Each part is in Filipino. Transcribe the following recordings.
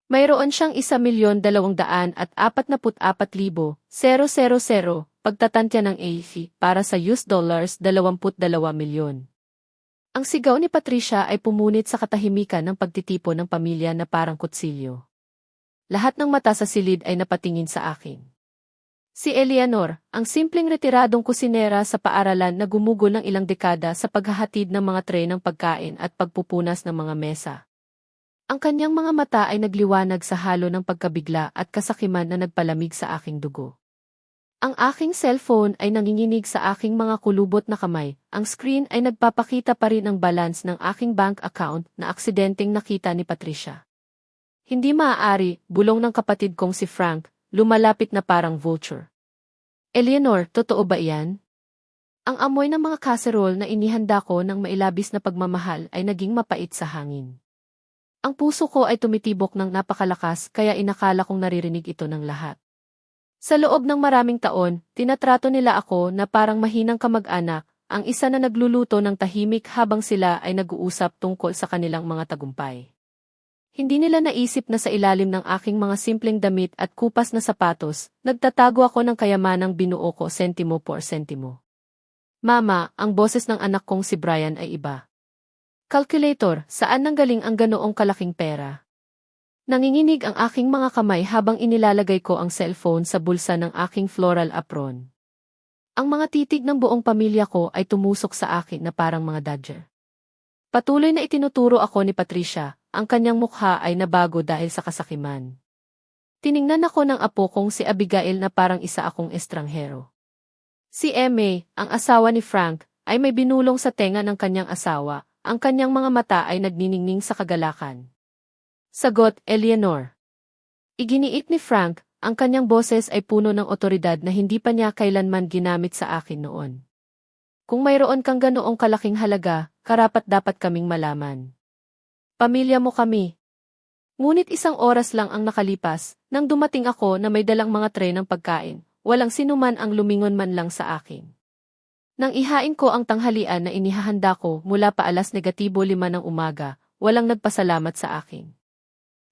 Mayroon siyang 1,244,000 pagtatantya ng AC para sa US$ 22 milyon. Ang sigaw ni Patricia ay pumunit sa katahimikan ng pagtitipon ng pamilya na parang kutsilyo. Lahat ng mata sa silid ay napatingin sa akin. Si Eleanor, ang simpleng retiradong kusinera sa paaralan na gumugol ng ilang dekada sa paghahatid ng mga tray ng pagkain at pagpupunas ng mga mesa. Ang kanyang mga mata ay nagliwanag sa halo ng pagkabigla at kasakiman na nagpalamig sa aking dugo. Ang aking cellphone ay nanginginig sa aking mga kulubot na kamay. Ang screen ay nagpapakita pa rin ang balance ng aking bank account na aksidenteng nakita ni Patricia. Hindi maaari, bulong ng kapatid kong si Frank, lumalapit na parang vulture. Eleanor, totoo ba iyan? Ang amoy ng mga casserole na inihanda ko ng mailabis na pagmamahal ay naging mapait sa hangin. Ang puso ko ay tumitibok ng napakalakas kaya inakala kong naririnig ito ng lahat. Sa loob ng maraming taon, tinatrato nila ako na parang mahinang kamag-anak, ang isa na nagluluto ng tahimik habang sila ay nag-uusap tungkol sa kanilang mga tagumpay. Hindi nila naisip na sa ilalim ng aking mga simpleng damit at kupas na sapatos, nagtatago ako ng kayamanang binuo ko sentimo por sentimo. Mama, ang boses ng anak kong si Brian ay iba. Calculator, saan nanggaling ang ganoong kalaking pera? Nanginginig ang aking mga kamay habang inilalagay ko ang cellphone sa bulsa ng aking floral apron. Ang mga titig ng buong pamilya ko ay tumusok sa akin na parang mga dodger. Patuloy na itinuturo ako ni Patricia, ang kanyang mukha ay nabago dahil sa kasakiman. Tiningnan ako ng apo kong si Abigail na parang isa akong estranghero. Si Emma, ang asawa ni Frank, ay may binulong sa tenga ng kanyang asawa. Ang kanyang mga mata ay nagniningning sa kagalakan. Sagot, Eleanor. Iginiit ni Frank, ang kanyang boses ay puno ng otoridad na hindi pa niya kailanman ginamit sa akin noon. Kung mayroon kang ganoong kalaking halaga, karapat-dapat kaming malaman. Pamilya mo kami. Ngunit 1 oras lang ang nakalipas, nang dumating ako na may dalang mga tray ng pagkain, walang sinuman ang lumingon man lang sa akin. Nang ihain ko ang tanghalian na inihahanda ko mula pa 5:00 ng umaga, walang nagpasalamat sa akin.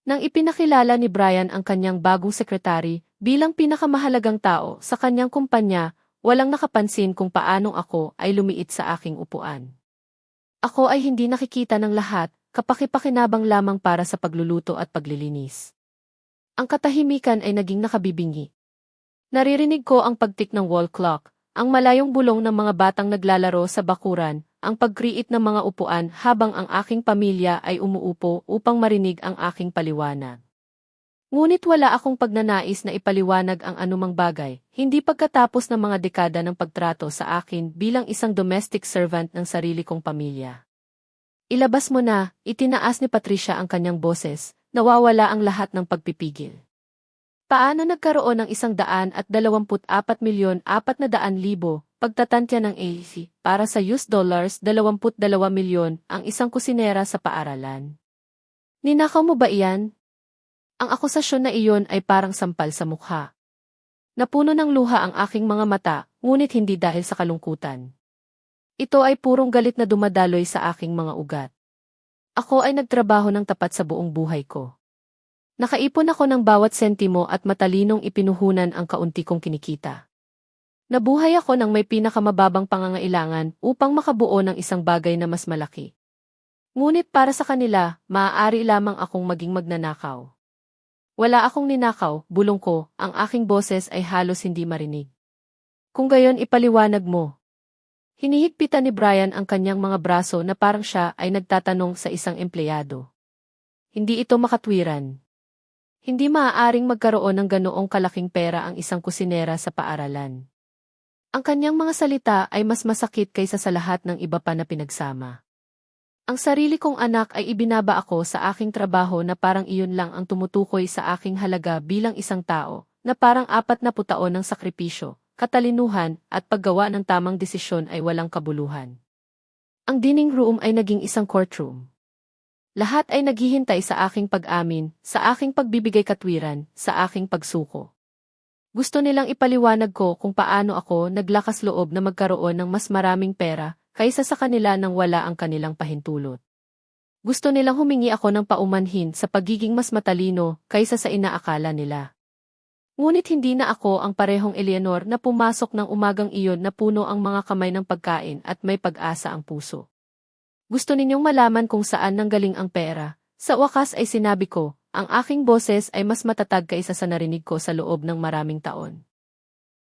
Nang ipinakilala ni Brian ang kanyang bagong sekretary bilang pinakamahalagang tao sa kanyang kumpanya, walang nakapansin kung paanong ako ay lumiit sa aking upuan. Ako ay hindi nakikita ng lahat, kapakipakinabang lamang para sa pagluluto at paglilinis. Ang katahimikan ay naging nakabibingi. Naririnig ko ang pagtik ng wall clock, ang malayong bulong ng mga batang naglalaro sa bakuran, ang pagkriit ng mga upuan habang ang aking pamilya ay umuupo upang marinig ang aking paliwanag. Ngunit wala akong pagnanais na ipaliwanag ang anumang bagay, hindi pagkatapos ng mga dekada ng pagtrato sa akin bilang isang domestic servant ng sarili kong pamilya. Ilabas mo na, itinaas ni Patricia ang kanyang boses, nawawala ang lahat ng pagpipigil. Paano nagkaroon ng 124,400,000 pagtatantya ng AC para sa US$ 22 milyon ang isang kusinera sa paaralan? Ninakaw mo ba iyan? Ang akusasyon na iyon ay parang sampal sa mukha. Napuno ng luha ang aking mga mata, ngunit hindi dahil sa kalungkutan. Ito ay purong galit na dumadaloy sa aking mga ugat. Ako ay nagtrabaho ng tapat sa buong buhay ko. Nakaipon ako ng bawat sentimo at matalinong ipinuhunan ang kaunti kong kinikita. Nabuhay ako ng may pinakamababang pangangailangan upang makabuo ng isang bagay na mas malaki. Ngunit para sa kanila, maaari lamang akong maging magnanakaw. Wala akong ninakaw, bulong ko, ang aking boses ay halos hindi marinig. Kung gayon ipaliwanag mo. Hinihigpitan ni Brian ang kanyang mga braso na parang siya ay nagtatanong sa isang empleyado. Hindi ito makatwiran. Hindi maaaring magkaroon ng ganoong kalaking pera ang isang kusinera sa paaralan. Ang kanyang mga salita ay mas masakit kaysa sa lahat ng iba pa na pinagsama. Ang sarili kong anak ay ibinaba ako sa aking trabaho na parang iyon lang ang tumutukoy sa aking halaga bilang isang tao, na parang 40 taon ng sakripisyo, katalinuhan, at paggawa ng tamang desisyon ay walang kabuluhan. Ang dining room ay naging isang courtroom. Lahat ay naghihintay sa aking pag-amin, sa aking pagbibigay katwiran, sa aking pagsuko. Gusto nilang ipaliwanag ko kung paano ako naglakas loob na magkaroon ng mas maraming pera kaysa sa kanila nang wala ang kanilang pahintulot. Gusto nilang humingi ako ng paumanhin sa pagiging mas matalino kaysa sa inaakala nila. Ngunit hindi na ako ang parehong Eleanor na pumasok ng umagang iyon na puno ang mga kamay ng pagkain at may pag-asa ang puso. Gusto ninyong malaman kung saan nanggaling ang pera. Sa wakas ay sinabi ko, ang aking boses ay mas matatag kaysa sa narinig ko sa loob ng maraming taon.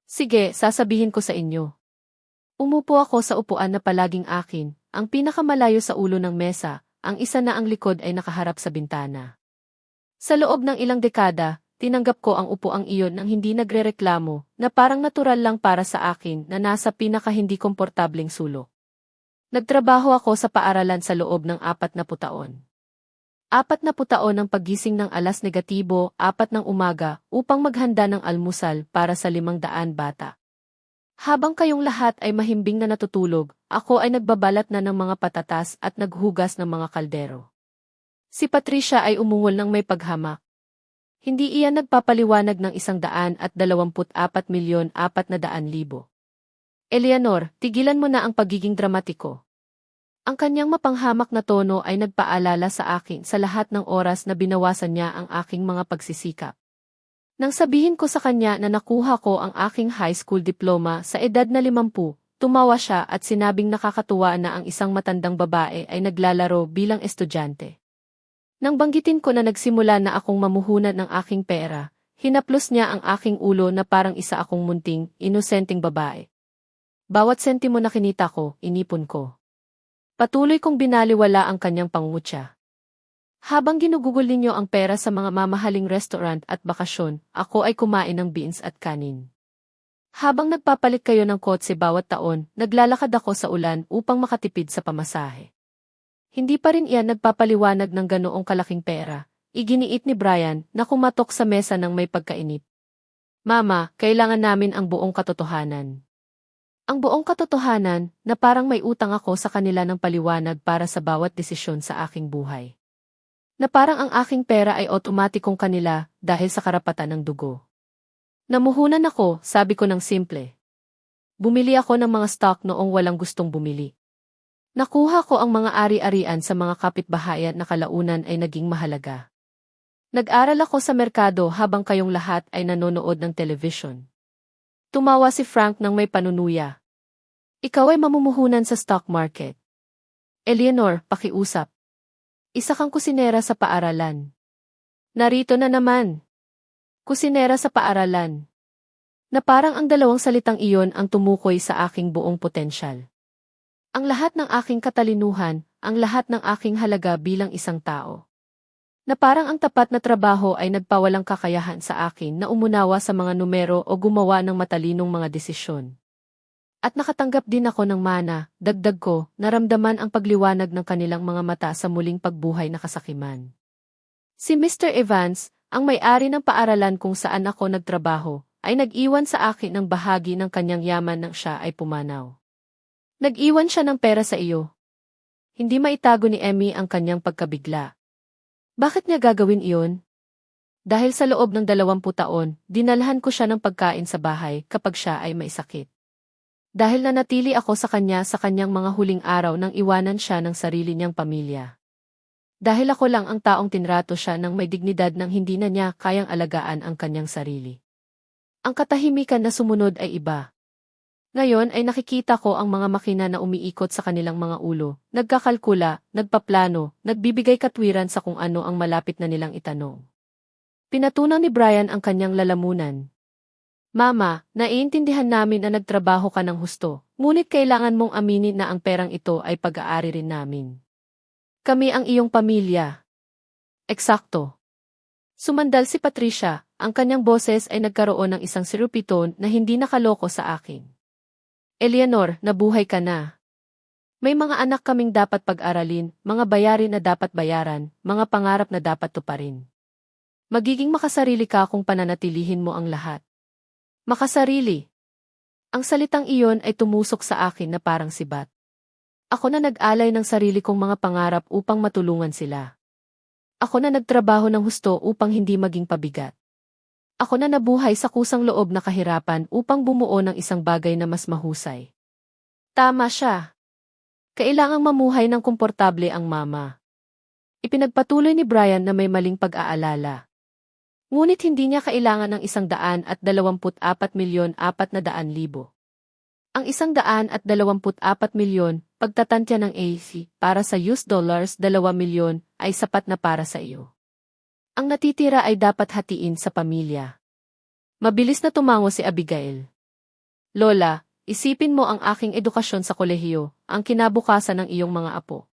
Sige, sasabihin ko sa inyo. Umupo ako sa upuan na palaging akin, ang pinakamalayo sa ulo ng mesa, ang isa na ang likod ay nakaharap sa bintana. Sa loob ng ilang dekada, tinanggap ko ang upuang iyon nang hindi nagrereklamo, na parang natural lang para sa akin na nasa pinaka-hindi komportableng sulok. Nagtrabaho ako sa paaralan sa loob ng 40 taon. 40 taon ng paggising ng alas negatibo, 4 ng umaga, upang maghanda ng almusal para sa 500 bata. Habang kayong lahat ay mahimbing na natutulog, ako ay nagbabalat na ng mga patatas at naghugas ng mga kaldero. Si Patricia ay umungol ng may paghamak. Hindi iyan nagpapaliwanag ng 124,400,000. Eleanor, tigilan mo na ang pagiging dramatiko. Ang kanyang mapanghamak na tono ay nagpaalala sa akin sa lahat ng oras na binawasan niya ang aking mga pagsisikap. Nang sabihin ko sa kanya na nakuha ko ang aking high school diploma sa edad na 50, tumawa siya at sinabing nakakatuwa na ang isang matandang babae ay naglalaro bilang estudyante. Nang banggitin ko na nagsimula na akong mamuhunan ng aking pera, hinaplos niya ang aking ulo na parang isa akong munting, inosenteng babae. Bawat sentimo na kinita ko, inipon ko. Patuloy kong binaliwala ang kanyang pangungutya. Habang ginugugol ninyo ang pera sa mga mamahaling restaurant at bakasyon, ako ay kumain ng beans at kanin. Habang nagpapalit kayo ng kotse bawat taon, naglalakad ako sa ulan upang makatipid sa pamasahe. Hindi pa rin iyan nagpapaliwanag ng ganoong kalaking pera. Iginiit ni Brian na kumatok sa mesa ng may pagkainip. Mama, kailangan namin ang buong katotohanan. Ang buong katotohanan na parang may utang ako sa kanila ng paliwanag para sa bawat desisyon sa aking buhay. Na parang ang aking pera ay otomatikong kanila dahil sa karapatan ng dugo. Namuhunan ako, sabi ko ng simple. Bumili ako ng mga stock noong walang gustong bumili. Nakuha ko ang mga ari-arian sa mga kapitbahayan na kalaunan ay naging mahalaga. Nag-aral ako sa merkado habang kayong lahat ay nanonood ng television. Tumawa si Frank ng may panunuya. Ikaw ay mamumuhunan sa stock market. Eleanor, pakiusap. Isa kang kusinera sa paaralan. Narito na naman. Kusinera sa paaralan. Na parang ang dalawang salitang iyon ang tumukoy sa aking buong potensyal. Ang lahat ng aking katalinuhan, ang lahat ng aking halaga bilang isang tao. Na parang ang tapat na trabaho ay nagpawalang kakayahan sa akin na umunawa sa mga numero o gumawa ng matalinong mga desisyon. At nakatanggap din ako ng mana, dagdag ko, naramdaman ang pagliwanag ng kanilang mga mata sa muling pagbuhay na kasakiman. Si Mr. Evans, ang may-ari ng paaralan kung saan ako nagtrabaho, ay nag-iwan sa akin ng bahagi ng kanyang yaman nang siya ay pumanaw. Nag-iwan siya ng pera sa iyo. Hindi maitago ni Emmy ang kanyang pagkabigla. Bakit niya gagawin iyon? Dahil sa loob ng 20 taon, dinalhan ko siya ng pagkain sa bahay kapag siya ay may sakit. Dahil nanatili ako sa kanyang mga huling araw nang iwanan siya ng sarili niyang pamilya. Dahil ako lang ang taong tinrato siya ng may dignidad nang hindi na niya kayang alagaan ang kanyang sarili. Ang katahimikan na sumunod ay iba. Ngayon ay nakikita ko ang mga makina na umiikot sa kanilang mga ulo, nagkakalkula, nagpaplano, nagbibigay katwiran sa kung ano ang malapit na nilang itanong. Pinatunaw ni Brian ang kanyang lalamunan. Mama, naiintindihan namin na nagtrabaho ka ng husto, ngunit kailangan mong aminin na ang perang ito ay pag-aari rin namin. Kami ang iyong pamilya. Eksakto. Sumandal si Patricia, ang kanyang boses ay nagkaroon ng isang sirupitone na hindi nakaloko sa akin. Eleanor, nabuhay ka na. May mga anak kaming dapat pag-aralin, mga bayarin na dapat bayaran, mga pangarap na dapat tuparin. Magiging makasarili ka kung pananatilihin mo ang lahat. Makasarili. Ang salitang iyon ay tumusok sa akin na parang sibat. Ako na nag-alay ng sarili kong mga pangarap upang matulungan sila. Ako na nagtrabaho ng husto upang hindi maging pabigat. Ako na nabuhay sa kusang loob na kahirapan upang bumuo ng isang bagay na mas mahusay. Tama siya. Kailangang mamuhay ng komportable ang mama. Ipinagpatuloy ni Brian na may maling pag-aalala. Ngunit hindi niya kailangan ng 124,400,000. Ang 124,000,000 pagtatantya ng AC para sa US dollars 2,000,000 ay sapat na para sa iyo. Ang natitira ay dapat hatiin sa pamilya. Mabilis na tumango si Abigail. Lola, isipin mo ang aking edukasyon sa kolehiyo, ang kinabukasan ng iyong mga apo.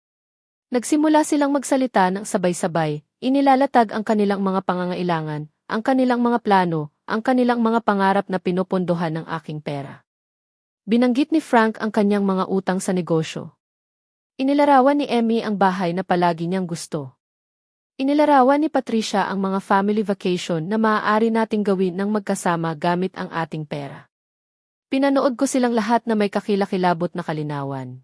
Nagsimula silang magsalita ng sabay-sabay, inilalatag ang kanilang mga pangangailangan, ang kanilang mga plano, ang kanilang mga pangarap na pinupondohan ng aking pera. Binanggit ni Frank ang kanyang mga utang sa negosyo. Inilarawan ni Emmy ang bahay na palagi niyang gusto. Inilarawan ni Patricia ang mga family vacation na maaari nating gawin ng magkasama gamit ang ating pera. Pinanood ko silang lahat na may kakilakilabot na kalinawan.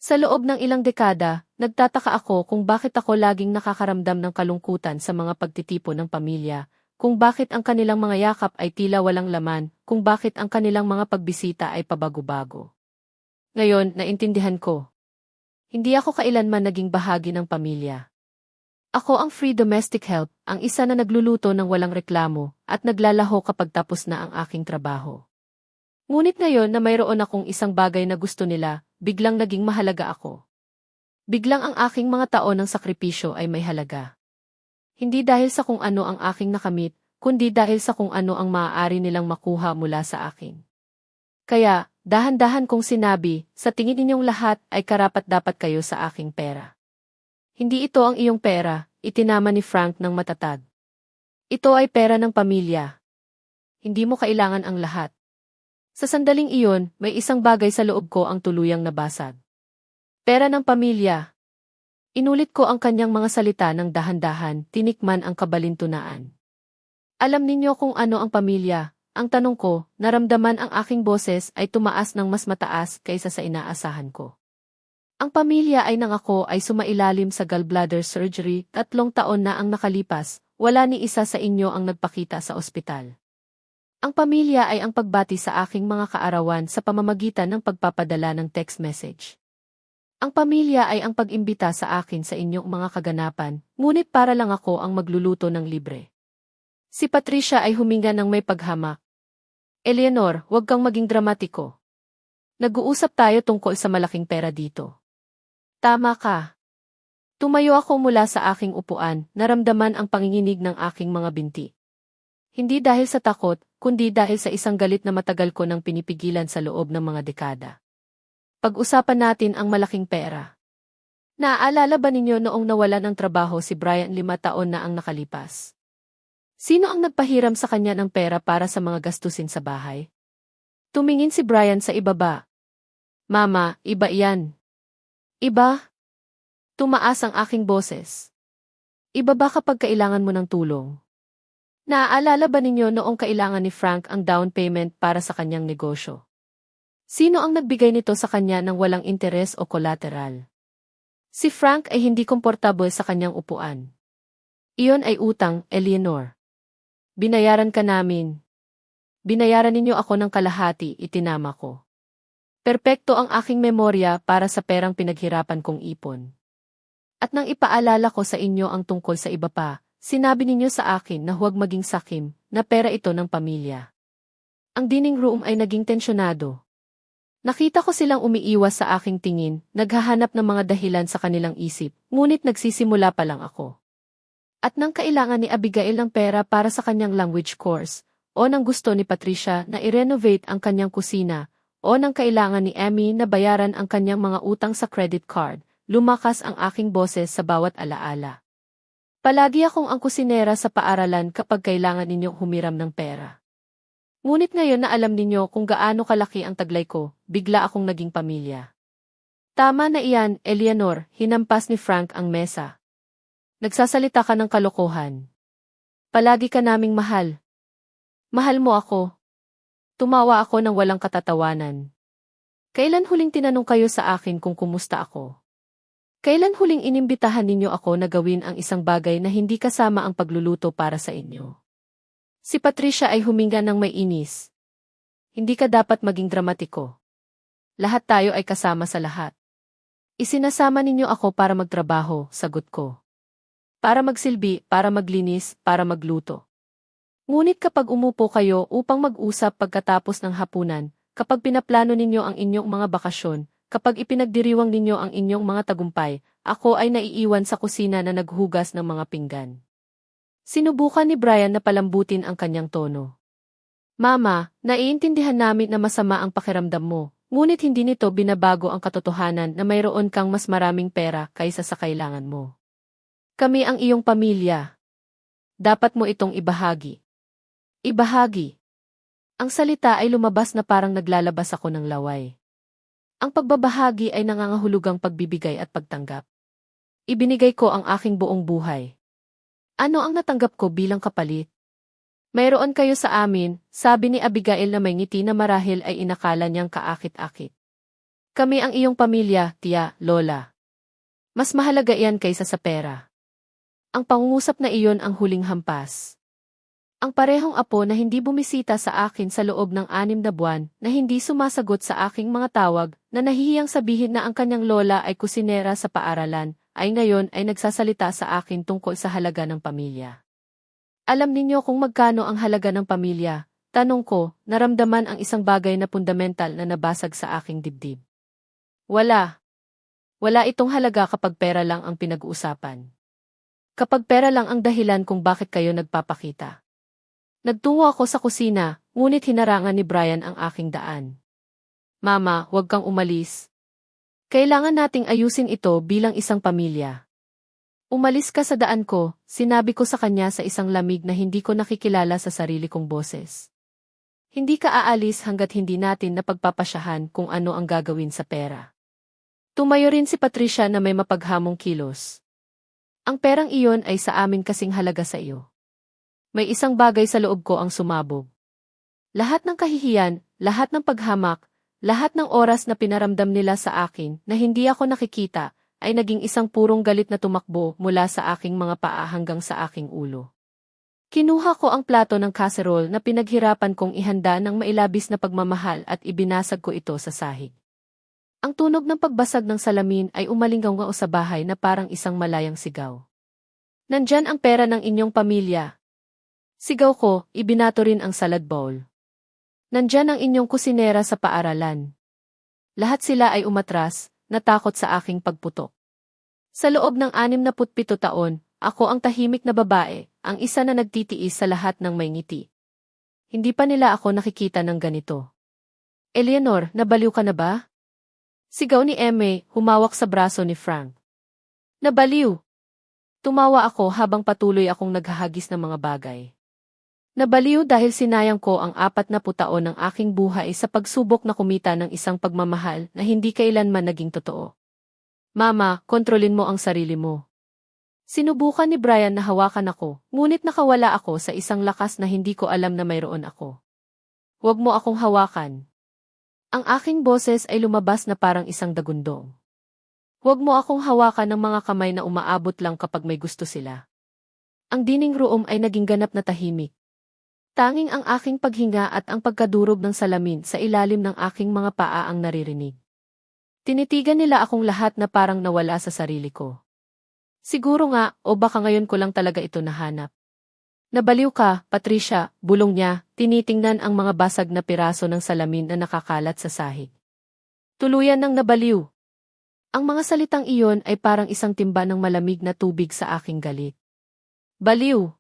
Sa loob ng ilang dekada, nagtataka ako kung bakit ako laging nakakaramdam ng kalungkutan sa mga pagtitipon ng pamilya, kung bakit ang kanilang mga yakap ay tila walang laman, kung bakit ang kanilang mga pagbisita ay pabago-bago. Ngayon, naintindihan ko. Hindi ako kailanman naging bahagi ng pamilya. Ako ang free domestic help, ang isa na nagluluto ng walang reklamo, at naglalaho kapag tapos na ang aking trabaho. Ngunit ngayon na mayroon akong isang bagay na gusto nila, biglang naging mahalaga ako. Biglang ang aking mga taon ng sakripisyo ay may halaga. Hindi dahil sa kung ano ang aking nakamit, kundi dahil sa kung ano ang maaari nilang makuha mula sa akin. Kaya, dahan-dahan kong sinabi, sa tingin ninyong lahat ay karapat-dapat kayo sa aking pera. Hindi ito ang iyong pera, itinama ni Frank ng matatag. Ito ay pera ng pamilya. Hindi mo kailangan ang lahat. Sa sandaling iyon, may isang bagay sa loob ko ang tuluyang nabasag. Pera ng pamilya. Inulit ko ang kanyang mga salita ng dahan-dahan, tinikman ang kabalintunaan. Alam ninyo kung ano ang pamilya, ang tanong ko, naramdaman ang aking boses ay tumaas ng mas mataas kaysa sa inaasahan ko. Ang pamilya ay nangako ay sumailalim sa gallbladder surgery, 3 taon na ang nakalipas, wala ni isa sa inyo ang nagpakita sa ospital. Ang pamilya ay ang pagbati sa aking mga kaarawan sa pamamagitan ng pagpapadala ng text message. Ang pamilya ay ang pag-imbita sa akin sa inyong mga kaganapan, ngunit para lang ako ang magluluto ng libre. Si Patricia ay huminga ng may paghamak. Eleanor, huwag kang maging dramatiko. Nag-uusap tayo tungkol sa malaking pera dito. Tama ka. Tumayo ako mula sa aking upuan, naramdaman ang panginginig ng aking mga binti. Hindi dahil sa takot, kundi dahil sa isang galit na matagal ko nang pinipigilan sa loob ng mga dekada. Pag-usapan natin ang malaking pera. Naaalala ba ninyo noong nawalan ng trabaho si Brian 5 taon na ang nakalipas? Sino ang nagpahiram sa kanya ng pera para sa mga gastusin sa bahay? Tumingin si Brian sa ibaba. Mama, iba iyan. Iba? Tumaas ang aking boses. Iba ba kapag kailangan mo ng tulong? Naaalala ba ninyo noong kailangan ni Frank ang down payment para sa kanyang negosyo? Sino ang nagbigay nito sa kanya ng walang interes o collateral? Si Frank ay hindi komportable sa kanyang upuan. Iyon ay utang, Eleanor. Binayaran ka namin. Binayaran ninyo ako ng kalahati, itinama ko. Perpekto ang aking memorya para sa perang pinaghirapan kong ipon. At nang ipaalala ko sa inyo ang tungkol sa iba pa, sinabi ninyo sa akin na huwag maging sakim, na pera ito ng pamilya. Ang dining room ay naging tensyonado. Nakita ko silang umiiwas sa aking tingin, naghahanap ng mga dahilan sa kanilang isip, ngunit nagsisimula pa lang ako. At nang kailangan ni Abigail ng pera para sa kanyang language course, o nang gusto ni Patricia na i-renovate ang kanyang kusina, o nang kailangan ni Emmy na bayaran ang kanyang mga utang sa credit card, lumakas ang aking boses sa bawat alaala. Palagi akong ang kusinera sa paaralan kapag kailangan ninyong humiram ng pera. Ngunit ngayon na alam ninyo kung gaano kalaki ang taglay ko, bigla akong naging pamilya. Tama na iyan, Eleanor, hinampas ni Frank ang mesa. Nagsasalita ka ng kalokohan. Palagi ka naming mahal. Mahal mo ako. Tumawa ako ng walang katatawanan. Kailan huling tinanong kayo sa akin kung kumusta ako? Kailan huling inimbitahan ninyo ako na gawin ang isang bagay na hindi kasama ang pagluluto para sa inyo? Si Patricia ay huminga ng may inis. Hindi ka dapat maging dramatiko. Lahat tayo ay kasama sa lahat. Isinasama ninyo ako para magtrabaho, sagot ko. Para magsilbi, para maglinis, para magluto. Ngunit kapag umupo kayo upang mag-usap pagkatapos ng hapunan, kapag pinaplano ninyo ang inyong mga bakasyon, kapag ipinagdiriwang ninyo ang inyong mga tagumpay, ako ay naiiwan sa kusina na naghugas ng mga pinggan. Sinubukan ni Brian na palambutin ang kanyang tono. Mama, naiintindihan namin na masama ang pakiramdam mo, ngunit hindi nito binabago ang katotohanan na mayroon kang mas maraming pera kaysa sa kailangan mo. Kami ang iyong pamilya. Dapat mo itong ibahagi. Ibahagi. Ang salita ay lumabas na parang naglalabas ako ng laway. Ang pagbabahagi ay nangangahulugang pagbibigay at pagtanggap. Ibinigay ko ang aking buong buhay. Ano ang natanggap ko bilang kapalit? Mayroon kayo sa amin, sabi ni Abigail na may ngiti na marahil ay inakala niyang kaakit-akit. Kami ang iyong pamilya, tiya, lola. Mas mahalaga iyan kaysa sa pera. Ang pangungusap na iyon ang huling hampas. Ang parehong apo na hindi bumisita sa akin sa loob ng 6 na buwan, na hindi sumasagot sa aking mga tawag, na nahihiyang sabihin na ang kanyang lola ay kusinera sa paaralan, ay ngayon ay nagsasalita sa akin tungkol sa halaga ng pamilya. Alam ninyo kung magkano ang halaga ng pamilya? Tanong ko, naramdaman ang isang bagay na fundamental na nabasag sa aking dibdib. Wala. Wala itong halaga kapag pera lang ang pinag-uusapan. Kapag pera lang ang dahilan kung bakit kayo nagpapakita. Nagtungo ako sa kusina, ngunit hinarangan ni Brian ang aking daan. Mama, huwag kang umalis. Kailangan nating ayusin ito bilang isang pamilya. Umalis ka sa daan ko, sinabi ko sa kanya sa isang lamig na hindi ko nakikilala sa sarili kong boses. Hindi ka aalis hanggat hindi natin napagpapasyahan kung ano ang gagawin sa pera. Tumayo rin si Patricia na may mapaghamong kilos. Ang perang iyon ay sa amin kasing halaga sa iyo. May isang bagay sa loob ko ang sumabog. Lahat ng kahihiyan, lahat ng paghamak, lahat ng oras na pinaramdam nila sa akin na hindi ako nakikita, ay naging isang purong galit na tumakbo mula sa aking mga paa hanggang sa aking ulo. Kinuha ko ang plato ng casserole na pinaghirapan kong ihanda ng mailabis na pagmamahal at ibinasag ko ito sa sahig. Ang tunog ng pagbasag ng salamin ay umalinggaw sa bahay na parang isang malayang sigaw. Nandyan ang pera ng inyong pamilya. Sigaw ko, ibinato rin ang salad bowl. Nandyan ang inyong kusinera sa paaralan. Lahat sila ay umatras, natakot sa aking pagputok. Sa loob ng 67 taon, ako ang tahimik na babae, ang isa na nagtitiis sa lahat ng may ngiti. Hindi pa nila ako nakikita ng ganito. Eleanor, nabaliw ka na ba? Sigaw ni Emma, humawak sa braso ni Frank. Nabaliw! Tumawa ako habang patuloy akong naghahagis ng mga bagay. Nabaliw dahil sinayang ko ang 40 taon ng aking buhay sa pagsubok na kumita ng isang pagmamahal na hindi kailanman naging totoo. Mama, kontrolin mo ang sarili mo. Sinubukan ni Brian na hawakan ako, ngunit nakawala ako sa isang lakas na hindi ko alam na mayroon ako. Huwag mo akong hawakan. Ang aking boses ay lumabas na parang isang dagundong. Huwag mo akong hawakan ng mga kamay na umaabot lang kapag may gusto sila. Ang dining room ay naging ganap na tahimik. Tanging ang aking paghinga at ang pagkadurog ng salamin sa ilalim ng aking mga paa ang naririnig. Tinitigan nila akong lahat na parang nawala sa sarili ko. Siguro nga, o baka ngayon ko lang talaga ito nahanap. Nabaliw ka, Patricia, bulong niya, tinitingnan ang mga basag na piraso ng salamin na nakakalat sa sahig. Tuluyan ng nabaliw. Ang mga salitang iyon ay parang isang timba ng malamig na tubig sa aking galit. Baliw!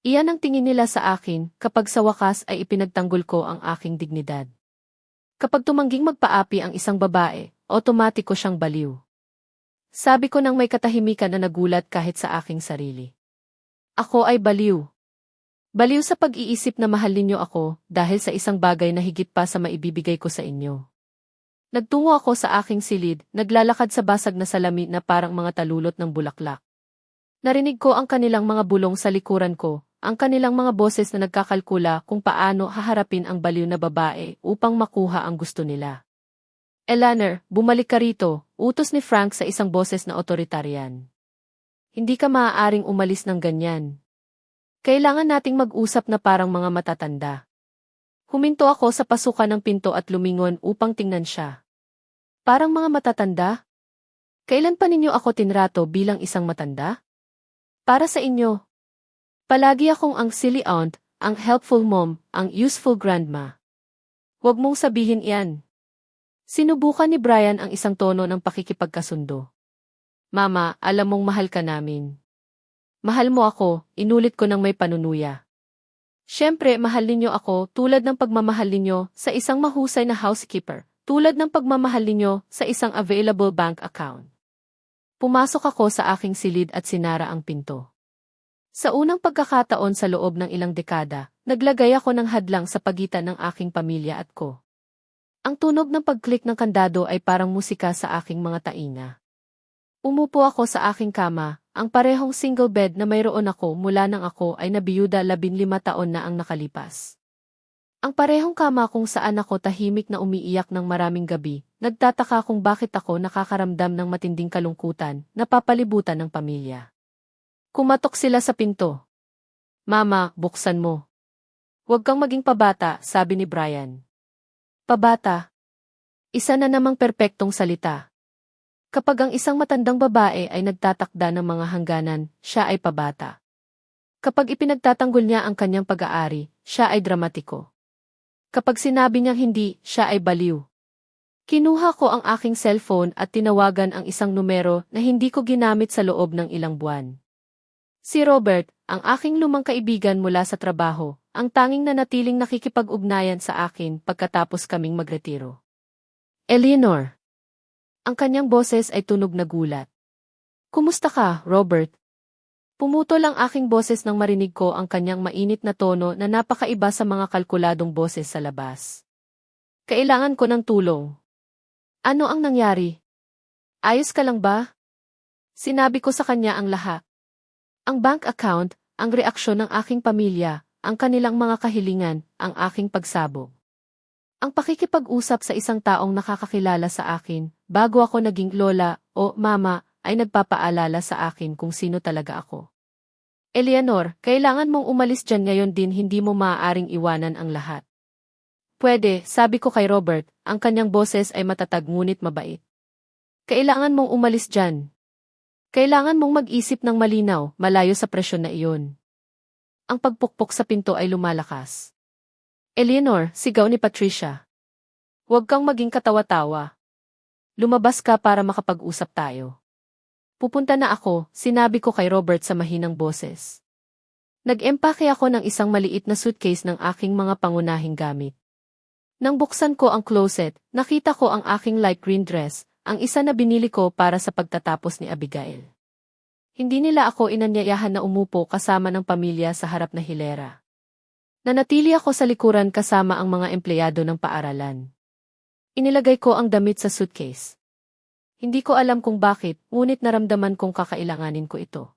Iyan ang tingin nila sa akin kapag sa wakas ay ipinagtanggol ko ang aking dignidad. Kapag tumangging magpaapi ang isang babae, otomatiko siyang baliw. Sabi ko nang may katahimikan na nagulat kahit sa aking sarili. Ako ay baliw. Baliw sa pag-iisip na mahal ninyo ako dahil sa isang bagay na higit pa sa maibibigay ko sa inyo. Nagtungo ako sa aking silid, naglalakad sa basag na salamin na parang mga talulot ng bulaklak. Narinig ko ang kanilang mga bulong sa likuran ko, ang kanilang mga boses na nagkakalkula kung paano haharapin ang baliw na babae upang makuha ang gusto nila. Eleanor, bumalik ka rito, utos ni Frank sa isang boses na otoritarian. Hindi ka maaaring umalis ng ganyan. Kailangan nating mag-usap na parang mga matatanda. Huminto ako sa pasukan ng pinto at lumingon upang tingnan siya. Parang mga matatanda? Kailan pa ninyo ako tinrato bilang isang matanda? Para sa inyo. Palagi akong ang silly aunt, ang helpful mom, ang useful grandma. Huwag mong sabihin iyan. Sinubukan ni Brian ang isang tono ng pakikipagkasundo. Mama, alam mong mahal ka namin. Mahal mo ako, inulit ko ng may panunuya. Siyempre, mahal ninyo ako tulad ng pagmamahal ninyo sa isang mahusay na housekeeper, tulad ng pagmamahal ninyo sa isang available bank account. Pumasok ako sa aking silid at sinara ang pinto. Sa unang pagkakataon sa loob ng ilang dekada, naglagay ako ng hadlang sa pagitan ng aking pamilya at ko. Ang tunog ng pag-click ng kandado ay parang musika sa aking mga tainga. Umupo ako sa aking kama, ang parehong single bed na mayroon ako mula nang ako ay nabiyuda 15 taon na ang nakalipas. Ang parehong kama kung saan ako tahimik na umiiyak ng maraming gabi, nagtataka kung bakit ako nakakaramdam ng matinding kalungkutan, napapalibutan ng pamilya. Kumatok sila sa pinto. Mama, buksan mo. Huwag kang maging pabata, sabi ni Brian. Pabata? Isa na namang perpektong salita. Kapag ang isang matandang babae ay nagtatakda ng mga hangganan, siya ay pabata. Kapag ipinagtatanggol niya ang kanyang pag-aari, siya ay dramatiko. Kapag sinabi niyang hindi, siya ay baliw. Kinuha ko ang aking cellphone at tinawagan ang isang numero na hindi ko ginamit sa loob ng ilang buwan. Si Robert, ang aking lumang kaibigan mula sa trabaho, ang tanging nanatiling nakikipag-ugnayan sa akin pagkatapos kaming magretiro. Eleanor. Ang kanyang boses ay tunog na gulat. Kumusta ka, Robert? Pumutol ang aking boses nang marinig ko ang kanyang mainit na tono na napakaiba sa mga kalkuladong boses sa labas. Kailangan ko ng tulong. Ano ang nangyari? Ayos ka lang ba? Sinabi ko sa kanya ang lahat. Ang bank account, ang reaksyon ng aking pamilya, ang kanilang mga kahilingan, ang aking pagsabog. Ang pakikipag-usap sa isang taong nakakakilala sa akin, bago ako naging lola o mama, ay nagpapaalala sa akin kung sino talaga ako. Eleanor, kailangan mong umalis dyan ngayon din, hindi mo maaaring iwanan ang lahat. Pwede, sabi ko kay Robert, ang kanyang boses ay matatag ngunit mabait. Kailangan mong umalis dyan. Kailangan mong mag-isip ng malinaw, malayo sa presyon na iyon. Ang pagpukpok sa pinto ay lumalakas. Eleanor, sigaw ni Patricia. Huwag kang maging katawa-tawa. Lumabas ka para makapag-usap tayo. Pupunta na ako, sinabi ko kay Robert sa mahinang boses. Nag-empake ako ng isang maliit na suitcase ng aking mga pangunahing gamit. Nang buksan ko ang closet, nakita ko ang aking light green dress, ang isa na binili ko para sa pagtatapos ni Abigail. Hindi nila ako inanyayahan na umupo kasama ng pamilya sa harap na hilera. Nanatili ako sa likuran kasama ang mga empleyado ng paaralan. Inilagay ko ang damit sa suitcase. Hindi ko alam kung bakit, ngunit naramdaman kong kakailanganin ko ito.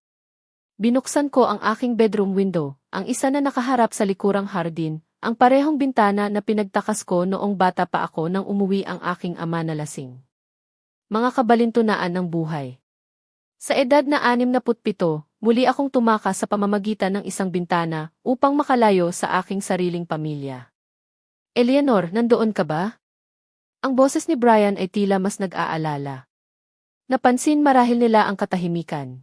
Binuksan ko ang aking bedroom window, ang isa na nakaharap sa likurang hardin, ang parehong bintana na pinagtakas ko noong bata pa ako nang umuwi ang aking ama na lasing. Mga kabalintunaan ng buhay. Sa edad na 67, muli akong tumakas sa pamamagitan ng isang bintana upang makalayo sa aking sariling pamilya. Eleanor, nandoon ka ba? Ang boses ni Brian ay tila mas nag-aalala. Napansin marahil nila ang katahimikan.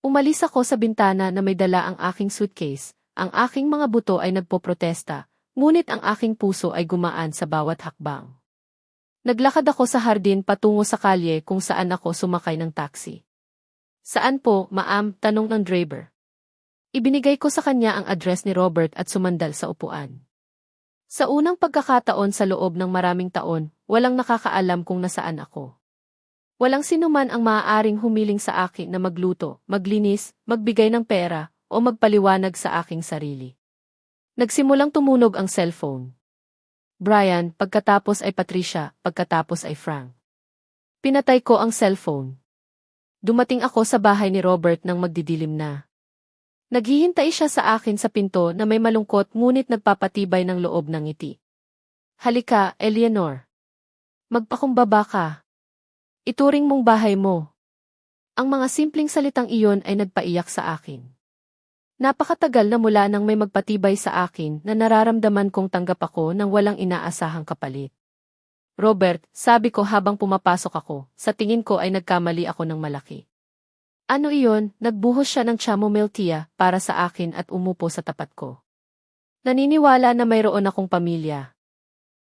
Umalis ako sa bintana na may dala ang aking suitcase, ang aking mga buto ay nagpoprotesta, ngunit ang aking puso ay gumaan sa bawat hakbang. Naglakad ako sa hardin patungo sa kalye kung saan ako sumakay ng taxi. Saan po, ma'am? Tanong ng driver. Ibinigay ko sa kanya ang address ni Robert at sumandal sa upuan. Sa unang pagkakataon sa loob ng maraming taon, walang nakakaalam kung nasaan ako. Walang sinuman ang maaaring humiling sa akin na magluto, maglinis, magbigay ng pera, o magpaliwanag sa aking sarili. Nagsimulang tumunog ang cellphone. Brian, pagkatapos ay Patricia, pagkatapos ay Frank. Pinatay ko ang cellphone. Dumating ako sa bahay ni Robert nang magdidilim na. Naghihintay siya sa akin sa pinto na may malungkot ngunit nagpapatibay ng loob ng ngiti. Halika, Eleanor. Magpakumbaba ka. Ituring mong bahay mo. Ang mga simpleng salitang iyon ay nagpaiyak sa akin. Napakatagal na mula nang may magpatibay sa akin na nararamdaman kong tanggap ako ng walang inaasahang kapalit. Robert, sabi ko habang pumapasok ako, sa tingin ko ay nagkamali ako ng malaki. Ano iyon? Nagbuhos siya ng chamomile tea para sa akin at umupo sa tapat ko. Naniniwala na mayroon akong pamilya.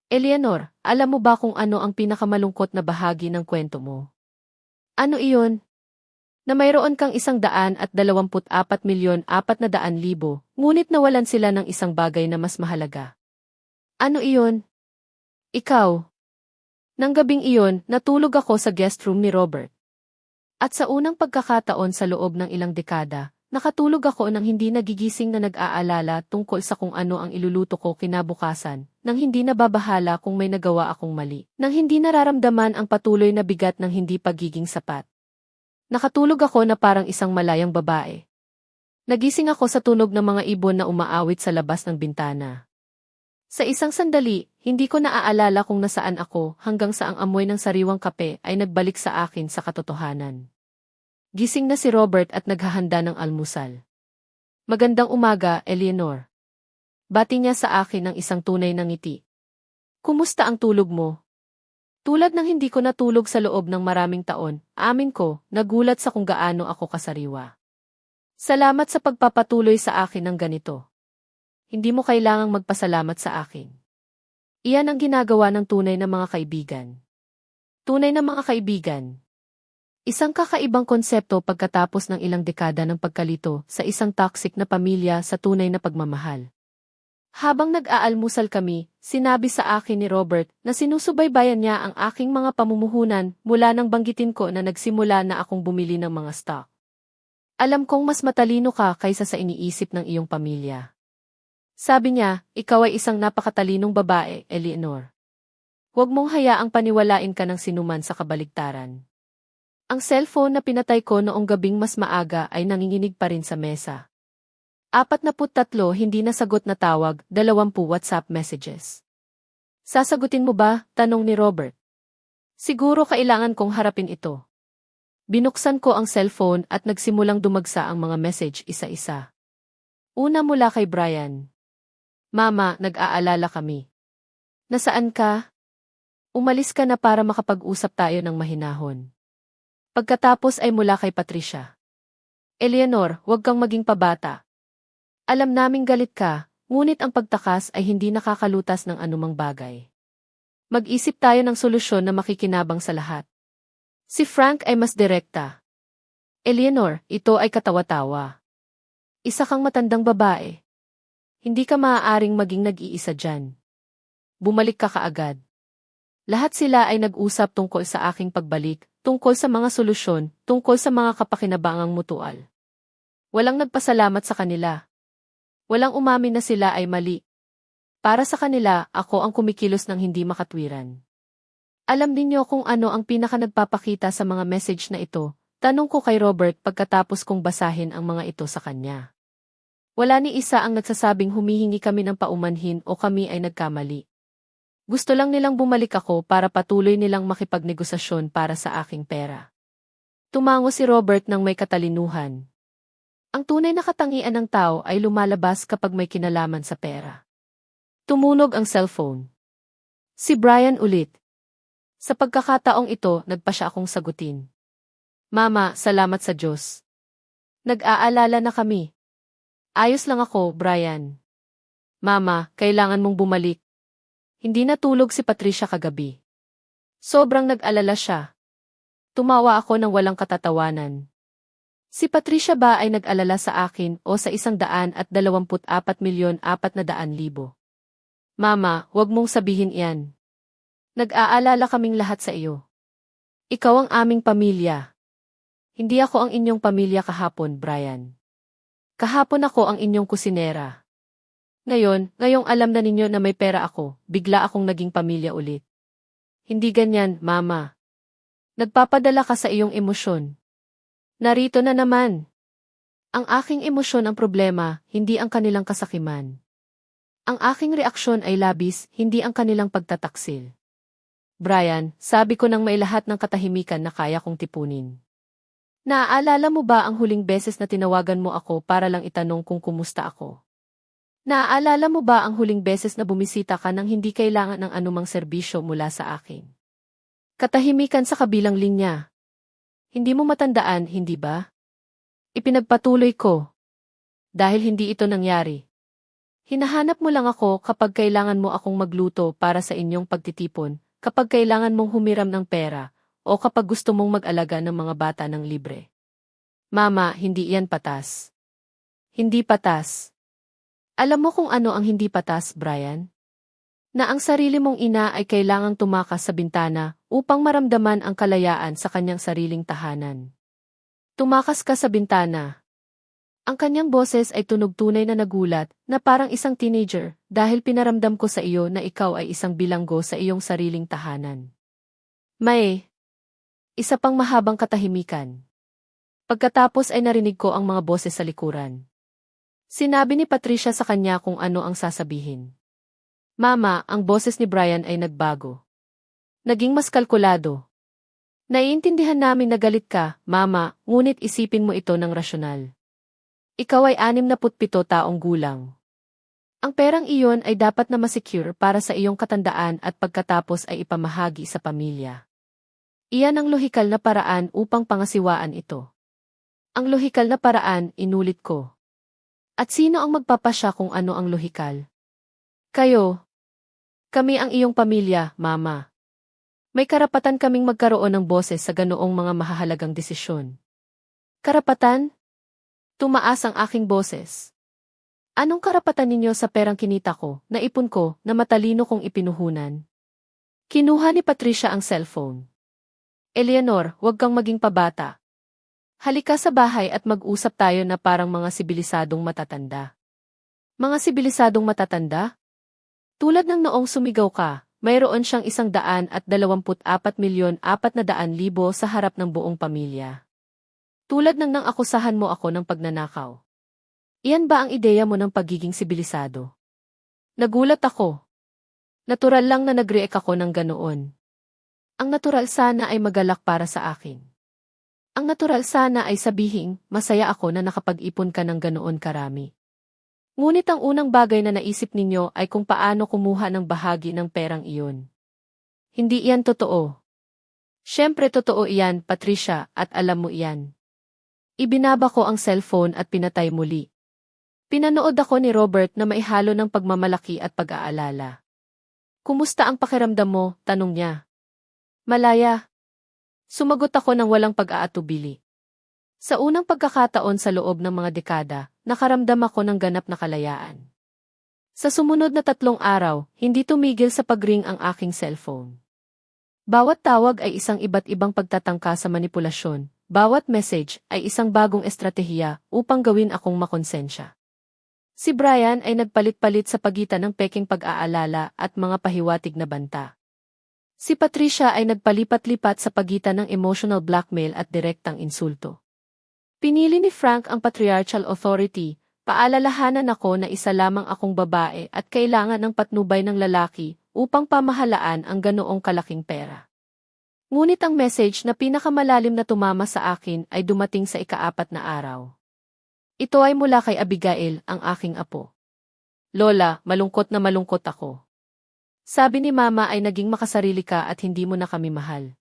Eleanor, alam mo ba kung ano ang pinakamalungkot na bahagi ng kwento mo? Ano iyon? Na mayroon kang 124,400,000, ngunit nawalan sila ng isang bagay na mas mahalaga. Ano iyon? Ikaw. Nang gabing iyon, natulog ako sa guest room ni Robert. At sa unang pagkakataon sa loob ng ilang dekada, nakatulog ako nang hindi nagigising na nag-aalala tungkol sa kung ano ang iluluto ko kinabukasan, nang hindi nababahala kung may nagawa akong mali, nang hindi nararamdaman ang patuloy na bigat ng hindi pagiging sapat. Nakatulog ako na parang isang malayang babae. Nagising ako sa tunog ng mga ibon na umaawit sa labas ng bintana. Sa isang sandali, hindi ko naaalala kung nasaan ako hanggang sa ang amoy ng sariwang kape ay nagbalik sa akin sa katotohanan. Gising na si Robert at naghahanda ng almusal. Magandang umaga, Eleanor. Bati niya sa akin ng isang tunay na ngiti. Kumusta ang tulog mo? Tulad ng hindi ko natulog sa loob ng maraming taon, amin ko, nagulat sa kung gaano ako kasariwa. Salamat sa pagpapatuloy sa akin ng ganito. Hindi mo kailangang magpasalamat sa akin. Iyan ang ginagawa ng tunay na mga kaibigan. Tunay na mga kaibigan. Isang kakaibang konsepto pagkatapos ng ilang dekada ng pagkalito sa isang toxic na pamilya sa tunay na pagmamahal. Habang nag-aalmusal kami, sinabi sa akin ni Robert na sinusubaybayan niya ang aking mga pamumuhunan mula nang banggitin ko na nagsimula na akong bumili ng mga stock. Alam kong mas matalino ka kaysa sa iniisip ng iyong pamilya. Sabi niya, ikaw ay isang napakatalinong babae, Eleanor. Huwag mong hayaang paniwalain ka ng sinuman sa kabaligtaran. Ang cellphone na pinatay ko noong gabing mas maaga ay nanginginig pa rin sa mesa. 43 hindi nasagot na tawag, 20 WhatsApp messages. Sasagutin mo ba? Tanong ni Robert. Siguro kailangan kong harapin ito. Binuksan ko ang cellphone at nagsimulang dumagsa ang mga message isa-isa. Una mula kay Brian. Mama, nag-aalala kami. Nasaan ka? Umalis ka na para makapag-usap tayo ng mahinahon. Pagkatapos ay mula kay Patricia. Eleanor, huwag kang maging pabata. Alam naming galit ka, ngunit ang pagtakas ay hindi nakakalutas ng anumang bagay. Mag-isip tayo ng solusyon na makikinabang sa lahat. Si Frank ay mas direkta. Eleanor, ito ay katawa-tawa. Isa kang matandang babae. Hindi ka maaaring maging nag-iisa dyan. Bumalik ka kaagad. Lahat sila ay nag-usap tungkol sa aking pagbalik, tungkol sa mga solusyon, tungkol sa mga kapakinabangang mutual. Walang nagpasalamat sa kanila. Walang umamin na sila ay mali. Para sa kanila, ako ang kumikilos ng hindi makatwiran. Alam ninyo kung ano ang pinaka nagpapakita sa mga message na ito, tanong ko kay Robert pagkatapos kong basahin ang mga ito sa kanya. Wala ni isa ang nagsasabing humihingi kami ng paumanhin o kami ay nagkamali. Gusto lang nilang bumalik ako para patuloy nilang makipagnegosasyon para sa aking pera. Tumango si Robert ng may katalinuhan. Ang tunay na katangian ng tao ay lumalabas kapag may kinalaman sa pera. Tumunog ang cellphone. Si Brian ulit. Sa pagkakataong ito, nagpa siya akong sagutin. Mama, salamat sa Diyos. Nag-aalala na kami. Ayos lang ako, Brian. Mama, kailangan mong bumalik. Hindi natulog si Patricia kagabi. Sobrang nag-alala siya. Tumawa ako ng walang katatawanan. Si Patricia ba ay nag-alala sa akin o sa 124,400,000? Mama, huwag mong sabihin iyan. Nag-aalala kaming lahat sa iyo. Ikaw ang aming pamilya. Hindi ako ang inyong pamilya kahapon, Brian. Kahapon ako ang inyong kusinera. Ngayong alam na ninyo na may pera ako, bigla akong naging pamilya ulit. Hindi ganyan, Mama. Nagpapadala ka sa iyong emosyon. Narito na naman. Ang aking emosyon ang problema, hindi ang kanilang kasakiman. Ang aking reaksyon ay labis, hindi ang kanilang pagtataksil. Brian, sabi ko nang may lahat ng katahimikan na kaya kong tipunin. Naaalala mo ba ang huling beses na tinawagan mo ako para lang itanong kung kumusta ako? Naaalala mo ba ang huling beses na bumisita ka nang hindi kailangan ng anumang serbisyo mula sa akin? Katahimikan sa kabilang linya. Hindi mo matandaan, hindi ba? Ipinagpatuloy ko. Dahil hindi ito nangyari. Hinahanap mo lang ako kapag kailangan mo akong magluto para sa inyong pagtitipon, kapag kailangan mong humiram ng pera, o kapag gusto mong mag-alaga ng mga bata ng libre. Mama, hindi iyan patas. Hindi patas. Alam mo kung ano ang hindi patas, Brian? Na ang sarili mong ina ay kailangang tumakas sa bintana upang maramdaman ang kalayaan sa kanyang sariling tahanan. Tumakas ka sa bintana. Ang kanyang boses ay tunog tunay na nagulat, na parang isang teenager, dahil pinaramdam ko sa iyo na ikaw ay isang bilanggo sa iyong sariling tahanan. May isa pang mahabang katahimikan. Pagkatapos ay narinig ko ang mga boses sa likuran. Sinabi ni Patricia sa kanya kung ano ang sasabihin. Mama, ang boses ni Brian ay nagbago. Naging mas kalkulado. Naiintindihan namin na galit ka, Mama, ngunit isipin mo ito ng rasyonal. Ikaw ay 67 taong gulang. Ang perang iyon ay dapat na masecure para sa iyong katandaan at pagkatapos ay ipamahagi sa pamilya. Iyan ang lohikal na paraan upang pangasiwaan ito. Ang lohikal na paraan, inulit ko. At sino ang magpapasya kung ano ang lohikal? Kayo. Kami ang iyong pamilya, Mama. May karapatan kaming magkaroon ng boses sa ganoong mga mahahalagang desisyon. Karapatan? Tumaas ang aking boses. Anong karapatan ninyo sa perang kinita ko, naipon ko, na matalino kong ipinuhunan? Kinuha ni Patricia ang cellphone. Eleanor, huwag kang maging pabata. Halika sa bahay at mag-usap tayo na parang mga sibilisadong matatanda. Mga sibilisadong matatanda? Tulad ng noong sumigaw ka, mayroon siyang 124,400,000 sa harap ng buong pamilya. Tulad ng nang akusahan mo ako ng pagnanakaw. Iyan ba ang ideya mo ng pagiging sibilisado? Nagulat ako. Natural lang na nag-react ako ng ganoon. Ang natural sana ay magalak para sa akin. Ang natural sana ay sabihin, masaya ako na nakapag-ipon ka ng ganoon karami. Ngunit ang unang bagay na naisip ninyo ay kung paano kumuha ng bahagi ng perang iyon. Hindi iyan totoo. Siyempre totoo iyan, Patricia, at alam mo iyan. Ibinaba ko ang cellphone at pinatay muli. Pinanood ako ni Robert na maihalo ng pagmamalaki at pag-aalala. Kumusta ang pakiramdam mo? Tanong niya. Malaya. Sumagot ako ng walang pag-aatubili. Sa unang pagkakataon sa loob ng mga dekada, nakaramdam ako ng ganap na kalayaan. Sa sumunod na 3 araw, hindi tumigil sa pag-ring ang aking cellphone. Bawat tawag ay isang iba't ibang pagtatangka sa manipulasyon, bawat message ay isang bagong estratehiya upang gawin akong makonsensya. Si Brian ay nagpalit-palit sa pagitan ng peking pag-aalala at mga pahiwatig na banta. Si Patricia ay nagpalipat-lipat sa pagitan ng emotional blackmail at direktang insulto. Pinili ni Frank ang patriarchal authority, paalalahanan ako na isa lamang akong babae at kailangan ng patnubay ng lalaki upang pamahalaan ang ganoong kalaking pera. Ngunit ang message na pinakamalalim na tumama sa akin ay dumating sa ika-4 na araw. Ito ay mula kay Abigail, ang aking apo. Lola, malungkot na malungkot ako. Sabi ni Mama ay naging makasarili ka at hindi mo na kami mahal.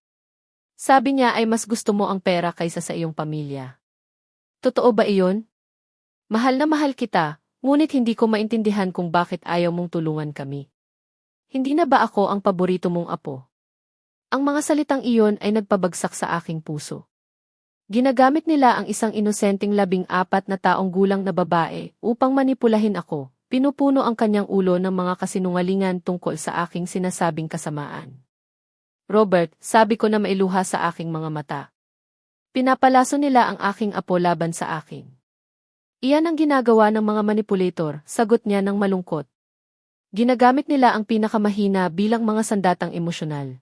Sabi niya ay mas gusto mo ang pera kaysa sa iyong pamilya. Totoo ba iyon? Mahal na mahal kita, ngunit hindi ko maintindihan kung bakit ayaw mong tulungan kami. Hindi na ba ako ang paborito mong apo? Ang mga salitang iyon ay nagpabagsak sa aking puso. Ginagamit nila ang isang inosenteng 14 na taong gulang na babae upang manipulahin ako, pinupuno ang kanyang ulo ng mga kasinungalingan tungkol sa aking sinasabing kasamaan. Robert, sabi ko na mailuha sa aking mga mata. Pinapalaso nila ang aking apo laban sa akin. Iyan ang ginagawa ng mga manipulator, sagot niya ng malungkot. Ginagamit nila ang pinakamahina bilang mga sandatang emosyonal.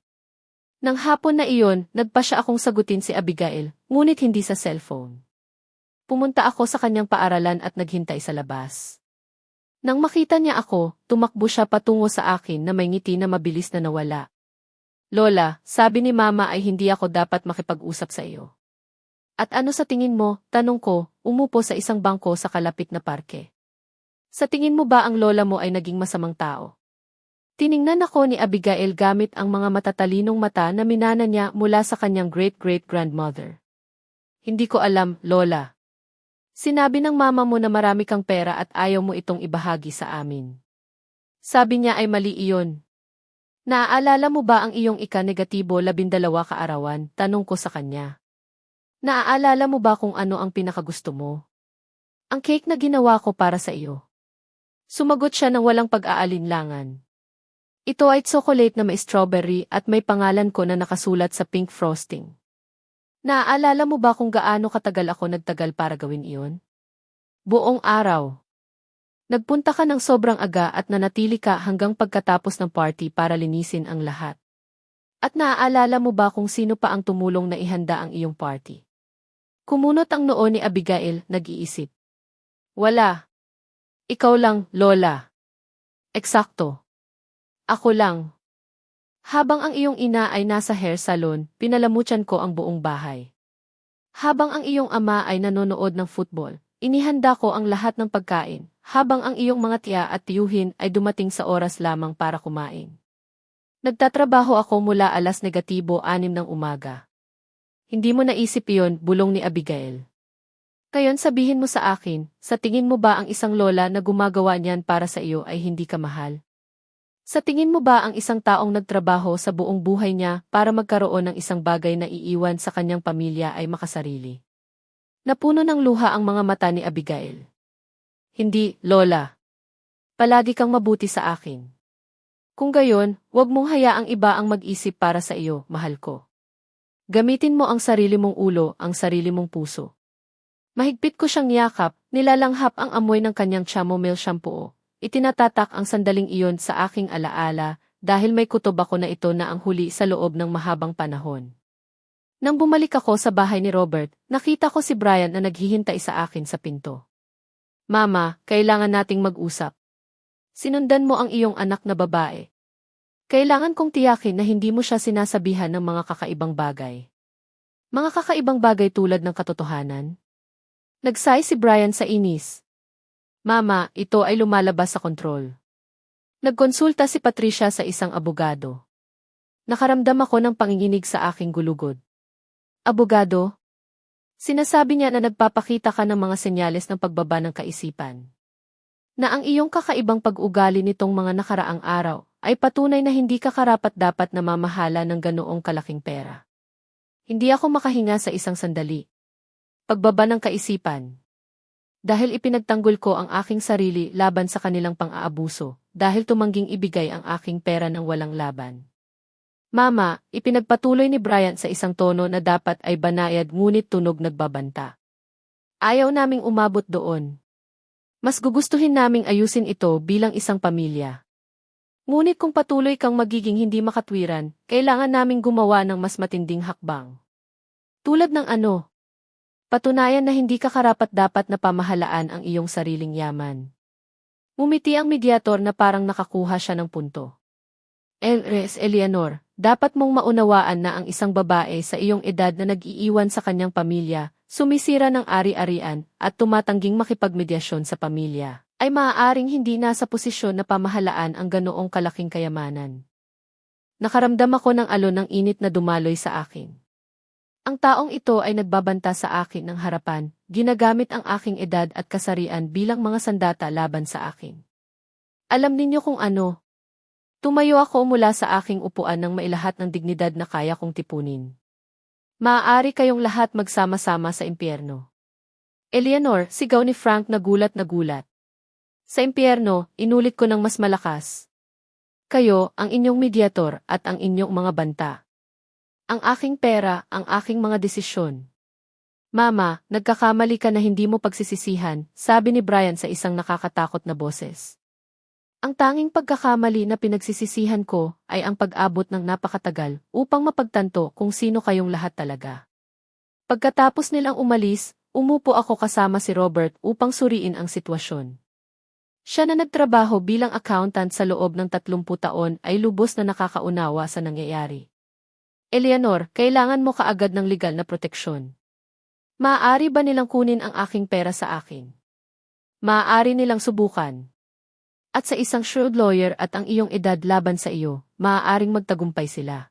Nang hapon na iyon, nagpasya akong sagutin si Abigail, ngunit hindi sa cellphone. Pumunta ako sa kanyang paaralan at naghintay sa labas. Nang makita niya ako, tumakbo siya patungo sa akin na may ngiti na mabilis na nawala. Lola, sabi ni Mama ay hindi ako dapat makipag-usap sa iyo. At ano sa tingin mo, tanong ko, umupo sa isang bangko sa kalapit na parke. Sa tingin mo ba ang lola mo ay naging masamang tao? Tiningnan ako ni Abigail gamit ang mga matatalinong mata na minana niya mula sa kanyang great-great-grandmother. Hindi ko alam, Lola. Sinabi ng mama mo na marami kang pera at ayaw mo itong ibahagi sa amin. Sabi niya ay mali iyon. Naaalala mo ba ang iyong ika-negatibo 12 kaarawan? Tanong ko sa kanya. Naaalala mo ba kung ano ang pinakagusto mo? Ang cake na ginawa ko para sa iyo. Sumagot siya ng walang pag-aalinlangan. Ito ay chocolate na may strawberry at may pangalan ko na nakasulat sa pink frosting. Naaalala mo ba kung gaano katagal ako nagtagal para gawin iyon? Buong araw. Nagpunta ka ng sobrang aga at nanatili ka hanggang pagkatapos ng party para linisin ang lahat. At naaalala mo ba kung sino pa ang tumulong na ihanda ang iyong party? Kumunot ang noo ni Abigail, nag-iisip. Wala. Ikaw lang, Lola. Eksakto. Ako lang. Habang ang iyong ina ay nasa hair salon, pinalamutyan ko ang buong bahay. Habang ang iyong ama ay nanonood ng football, inihanda ko ang lahat ng pagkain, habang ang iyong mga tiya at tiyuhin ay dumating sa oras lamang para kumain. Nagtatrabaho ako mula 6:00 ng umaga. Hindi mo naisip iyon, bulong ni Abigail. Ngayon sabihin mo sa akin, sa tingin mo ba ang isang lola na gumagawa niyan para sa iyo ay hindi ka mahal? Sa tingin mo ba ang isang taong nagtrabaho sa buong buhay niya para magkaroon ng isang bagay na iiwan sa kanyang pamilya ay makasarili? Napuno ng luha ang mga mata ni Abigail. Hindi, Lola. Palagi kang mabuti sa akin. Kung gayon, huwag mong hayaang iba ang mag-isip para sa iyo, mahal ko. Gamitin mo ang sarili mong ulo, ang sarili mong puso. Mahigpit ko siyang niyakap, nilalanghap ang amoy ng kanyang chamomile shampoo. Itinatatak ang sandaling iyon sa aking alaala dahil may kutob ako na ito na ang huli sa loob ng mahabang panahon. Nang bumalik ako sa bahay ni Robert, nakita ko si Brian na naghihintay sa akin sa pinto. Mama, kailangan nating mag-usap. Sinundan mo ang iyong anak na babae. Kailangan kong tiyakin na hindi mo siya sinasabihan ng mga kakaibang bagay. Mga kakaibang bagay tulad ng katotohanan? Nagsay si Brian sa inis. Mama, ito ay lumalabas sa kontrol. Nagkonsulta si Patricia sa isang abogado. Nakaramdam ako ng panginginig sa aking gulugod. Abogado? Sinasabi niya na nagpapakita ka ng mga senyales ng pagbaba ng kaisipan. Na ang iyong kakaibang pag-ugali nitong mga nakaraang araw ay patunay na hindi ka karapat-dapat na mamahala ng ganoong kalaking pera. Hindi ako makahinga sa isang sandali. Pagbaba ng kaisipan. Dahil ipinagtanggol ko ang aking sarili laban sa kanilang pang-aabuso, dahil tumangging ibigay ang aking pera ng walang laban. Mama, ipinagpatuloy ni Brian sa isang tono na dapat ay banayad ngunit tunog nagbabanta. Ayaw naming umabot doon. Mas gugustuhin naming ayusin ito bilang isang pamilya. Ngunit kung patuloy kang magiging hindi makatwiran, kailangan naming gumawa ng mas matinding hakbang. Tulad ng ano? Patunayan na hindi ka karapat-dapat na pamahalaan ang iyong sariling yaman. Ngumiti ang mediator na parang nakakuha siya ng punto. Eleanor, dapat mong maunawaan na ang isang babae sa iyong edad na nag-iiwan sa kanyang pamilya, sumisira ng ari-arian, at tumatangging makipagmedyasyon sa pamilya, ay maaaring hindi nasa posisyon na pamahalaan ang ganoong kalaking kayamanan. Nakaramdam ako ng alon ng init na dumaloy sa akin. Ang taong ito ay nagbabanta sa akin ng harapan, ginagamit ang aking edad at kasarian bilang mga sandata laban sa akin. Alam ninyo kung ano? Tumayo ako mula sa aking upuan nang mailahat ng dignidad na kaya kong tipunin. Maaari kayong lahat magsama-sama sa impyerno. Eleanor, sigaw ni Frank na gulat na gulat. Sa impyerno, inulit ko ng mas malakas. Kayo, ang inyong mediator at ang inyong mga banta. Ang aking pera, ang aking mga desisyon. Mama, nagkakamali ka na hindi mo pagsisisihan, sabi ni Brian sa isang nakakatakot na boses. Ang tanging pagkakamali na pinagsisisihan ko ay ang pag-abot ng napakatagal upang mapagtanto kung sino kayong lahat talaga. Pagkatapos nilang umalis, umupo ako kasama si Robert upang suriin ang sitwasyon. Siya na nagtrabaho bilang accountant sa loob ng 30 taon ay lubos na nakakaunawa sa nangyayari. Eleanor, kailangan mo kaagad ng legal na proteksyon. Maaari ba nilang kunin ang aking pera sa akin? Maaari nilang subukan. At sa isang shrewd lawyer at ang iyong edad laban sa iyo, maaaring magtagumpay sila.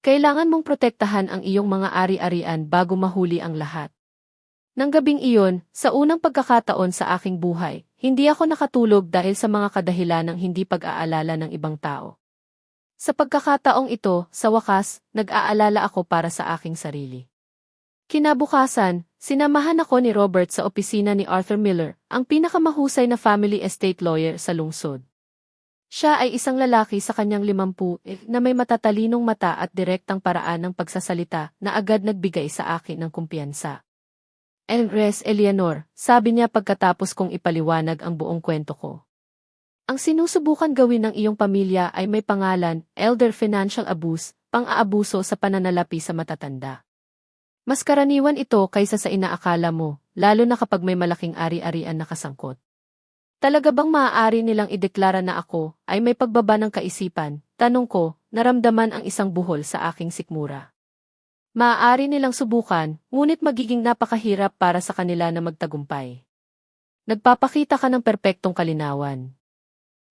Kailangan mong protektahan ang iyong mga ari-arian bago mahuli ang lahat. Nang gabing iyon, sa unang pagkakataon sa aking buhay, hindi ako nakatulog dahil sa mga kadahilanang hindi pag-aalala ng ibang tao. Sa pagkakataong ito, sa wakas, nag-aalala ako para sa aking sarili. Kinabukasan, sinamahan ako ni Robert sa opisina ni Arthur Miller, ang pinakamahusay na family estate lawyer sa lungsod. Siya ay isang lalaki sa kanyang 50 na may matatalinong mata at direktang paraan ng pagsasalita na agad nagbigay sa akin ng kumpiyansa. Andres Eleanor, sabi niya pagkatapos kong ipaliwanag ang buong kwento ko. Ang sinusubukan gawin ng iyong pamilya ay may pangalan, elder financial abuse, pang-aabuso sa pananalapi sa matatanda. Mas karaniwan ito kaysa sa inaakala mo, lalo na kapag may malaking ari-arian na kasangkot. Talaga bang maaari nilang ideklara na ako ay may pagbaba ng kaisipan? Tanong ko, naramdaman ang isang buhol sa aking sikmura. Maaari nilang subukan, ngunit magiging napakahirap para sa kanila na magtagumpay. Nagpapakita ka ng perpektong kalinawan.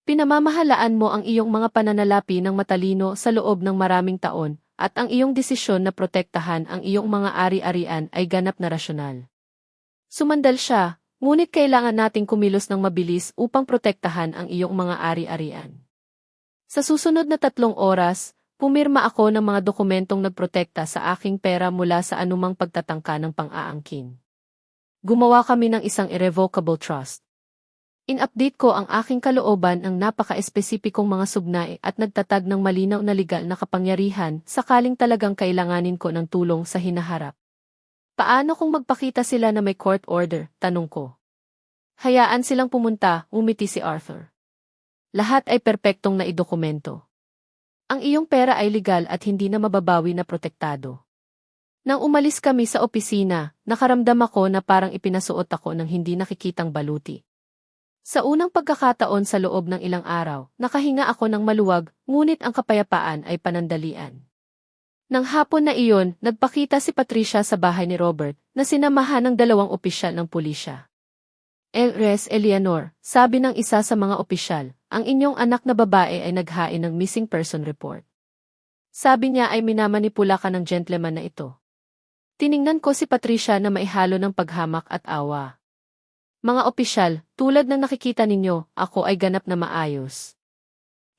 Pinamamahalaan mo ang iyong mga pananalapi ng matalino sa loob ng maraming taon, at ang iyong desisyon na protektahan ang iyong mga ari-arian ay ganap na rasyonal. Sumandal siya, ngunit kailangan nating kumilos ng mabilis upang protektahan ang iyong mga ari-arian. Sa susunod na 3 oras, pumirma ako ng mga dokumentong nagprotekta sa aking pera mula sa anumang pagtatangka ng pang-aangkin. Gumawa kami ng isang irrevocable trust. In-update ko ang aking kalooban ng napaka-espesipikong mga sugnay at nagtatag ng malinaw na legal na kapangyarihan sakaling talagang kailanganin ko ng tulong sa hinaharap. Paano kung magpakita sila na may court order? Tanong ko. Hayaan silang pumunta, umiti si Arthur. Lahat ay perpektong naidokumento. Ang iyong pera ay legal at hindi na mababawi na protektado. Nang umalis kami sa opisina, nakaramdam ako na parang ipinasuot ako ng hindi nakikitang baluti. Sa unang pagkakataon sa loob ng ilang araw, nakahinga ako ng maluwag, ngunit ang kapayapaan ay panandalian. Nang hapon na iyon, nagpakita si Patricia sa bahay ni Robert na sinamahan ng 2 opisyal ng pulisya. Andres Eleanor, sabi ng isa sa mga opisyal, ang inyong anak na babae ay naghain ng missing person report. Sabi niya ay minamanipula ka ng gentleman na ito. Tiningnan ko si Patricia na maihalo ng paghamak at awa. Mga opisyal, tulad ng nakikita ninyo, ako ay ganap na maayos.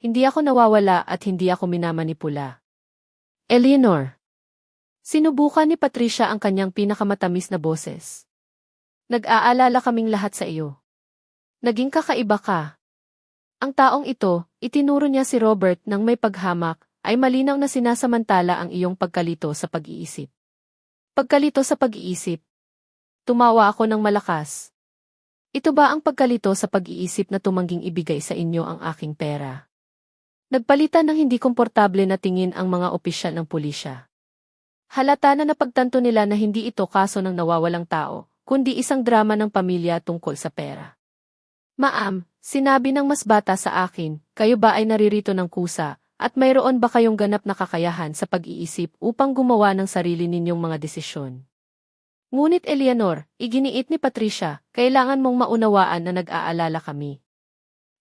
Hindi ako nawawala at hindi ako minamanipula. Eleanor. Sinubukan ni Patricia ang kanyang pinakamatamis na boses. Nag-aalala kaming lahat sa iyo. Naging kakaiba ka. Ang taong ito, itinuro niya si Robert ng may paghamak, ay malinaw na sinasamantala ang iyong pagkalito sa pag-iisip. Pagkalito sa pag-iisip. Tumawa ako ng malakas. Ito ba ang pagkalito sa pag-iisip na tumangging ibigay sa inyo ang aking pera? Nagpalitan ng hindi komportable na tingin ang mga opisyal ng pulisya. Halata na napagtanto nila na hindi ito kaso ng nawawalang tao, kundi isang drama ng pamilya tungkol sa pera. Ma'am, sinabi ng mas bata sa akin, kayo ba ay naririto ng kusa, at mayroon ba kayong ganap na kakayahan sa pag-iisip upang gumawa ng sarili ninyong mga desisyon? Ngunit Eleanor, iginiit ni Patricia, kailangan mong maunawaan na nag-aalala kami.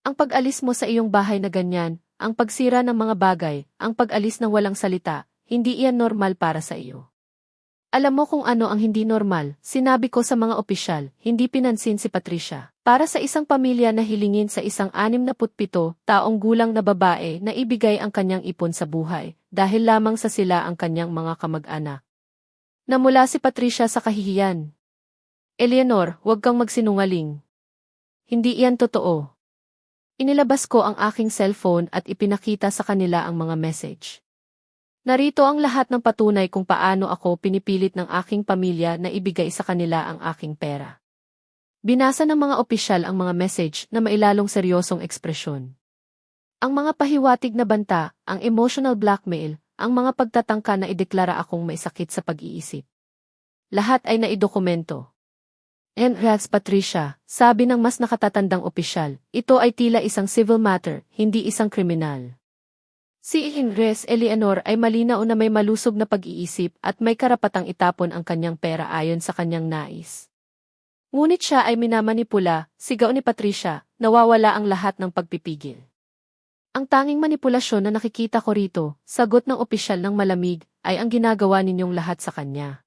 Ang pag-alis mo sa iyong bahay na ganyan, ang pagsira ng mga bagay, ang pag-alis ng walang salita, hindi iyan normal para sa iyo. Alam mo kung ano ang hindi normal, sinabi ko sa mga opisyal, hindi pinansin si Patricia. Para sa isang pamilya na hilingin sa isang 67 taong gulang na babae na ibigay ang kanyang ipon sa buhay, dahil lamang sa sila ang kanyang mga kamag-anak. Namula si Patricia sa kahihiyan. Eleanor, huwag kang magsinungaling. Hindi iyan totoo. Inilabas ko ang aking cellphone at ipinakita sa kanila ang mga message. Narito ang lahat ng patunay kung paano ako pinipilit ng aking pamilya na ibigay sa kanila ang aking pera. Binasa ng mga opisyal ang mga message na mailalong seryosong ekspresyon. Ang mga pahiwatig na banta, ang emotional blackmail, ang mga pagtatangka na ideklara akong may sakit sa pag-iisip. Lahat ay naidokumento. Andres Patricia, sabi ng mas nakatatandang opisyal, ito ay tila isang civil matter, hindi isang kriminal. Si Andres Eleanor ay malinaw na may malusog na pag-iisip at may karapatang itapon ang kanyang pera ayon sa kanyang nais. Ngunit siya ay minamanipula, sigaw ni Patricia, nawawala ang lahat ng pagpipigil. Ang tanging manipulasyon na nakikita ko rito, sagot ng opisyal ng malamig, ay ang ginagawa ninyong lahat sa kanya.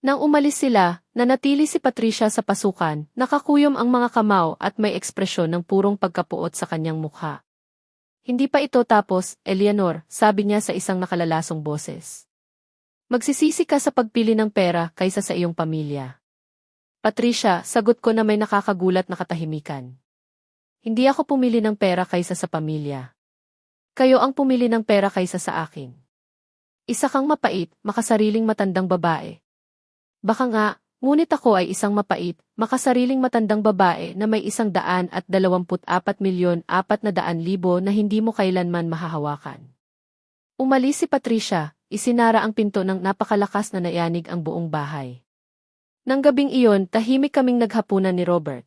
Nang umalis sila, nanatili si Patricia sa pasukan, nakakuyom ang mga kamao at may ekspresyon ng purong pagkapuot sa kanyang mukha. Hindi pa ito tapos, Eleanor, sabi niya sa isang nakalalasong boses. Magsisisi ka sa pagpili ng pera kaysa sa iyong pamilya. Patricia, sagot ko na may nakakagulat na katahimikan. Hindi ako pumili ng pera kaysa sa pamilya. Kayo ang pumili ng pera kaysa sa akin. Isa kang mapait, makasariling matandang babae. Baka nga, ngunit ako ay isang mapait, makasariling matandang babae na may 124,400,400 na hindi mo kailanman mahahawakan. Umalis si Patricia, isinara ang pinto ng napakalakas na nayanig ang buong bahay. Nang gabing iyon, tahimik kaming naghapunan ni Robert.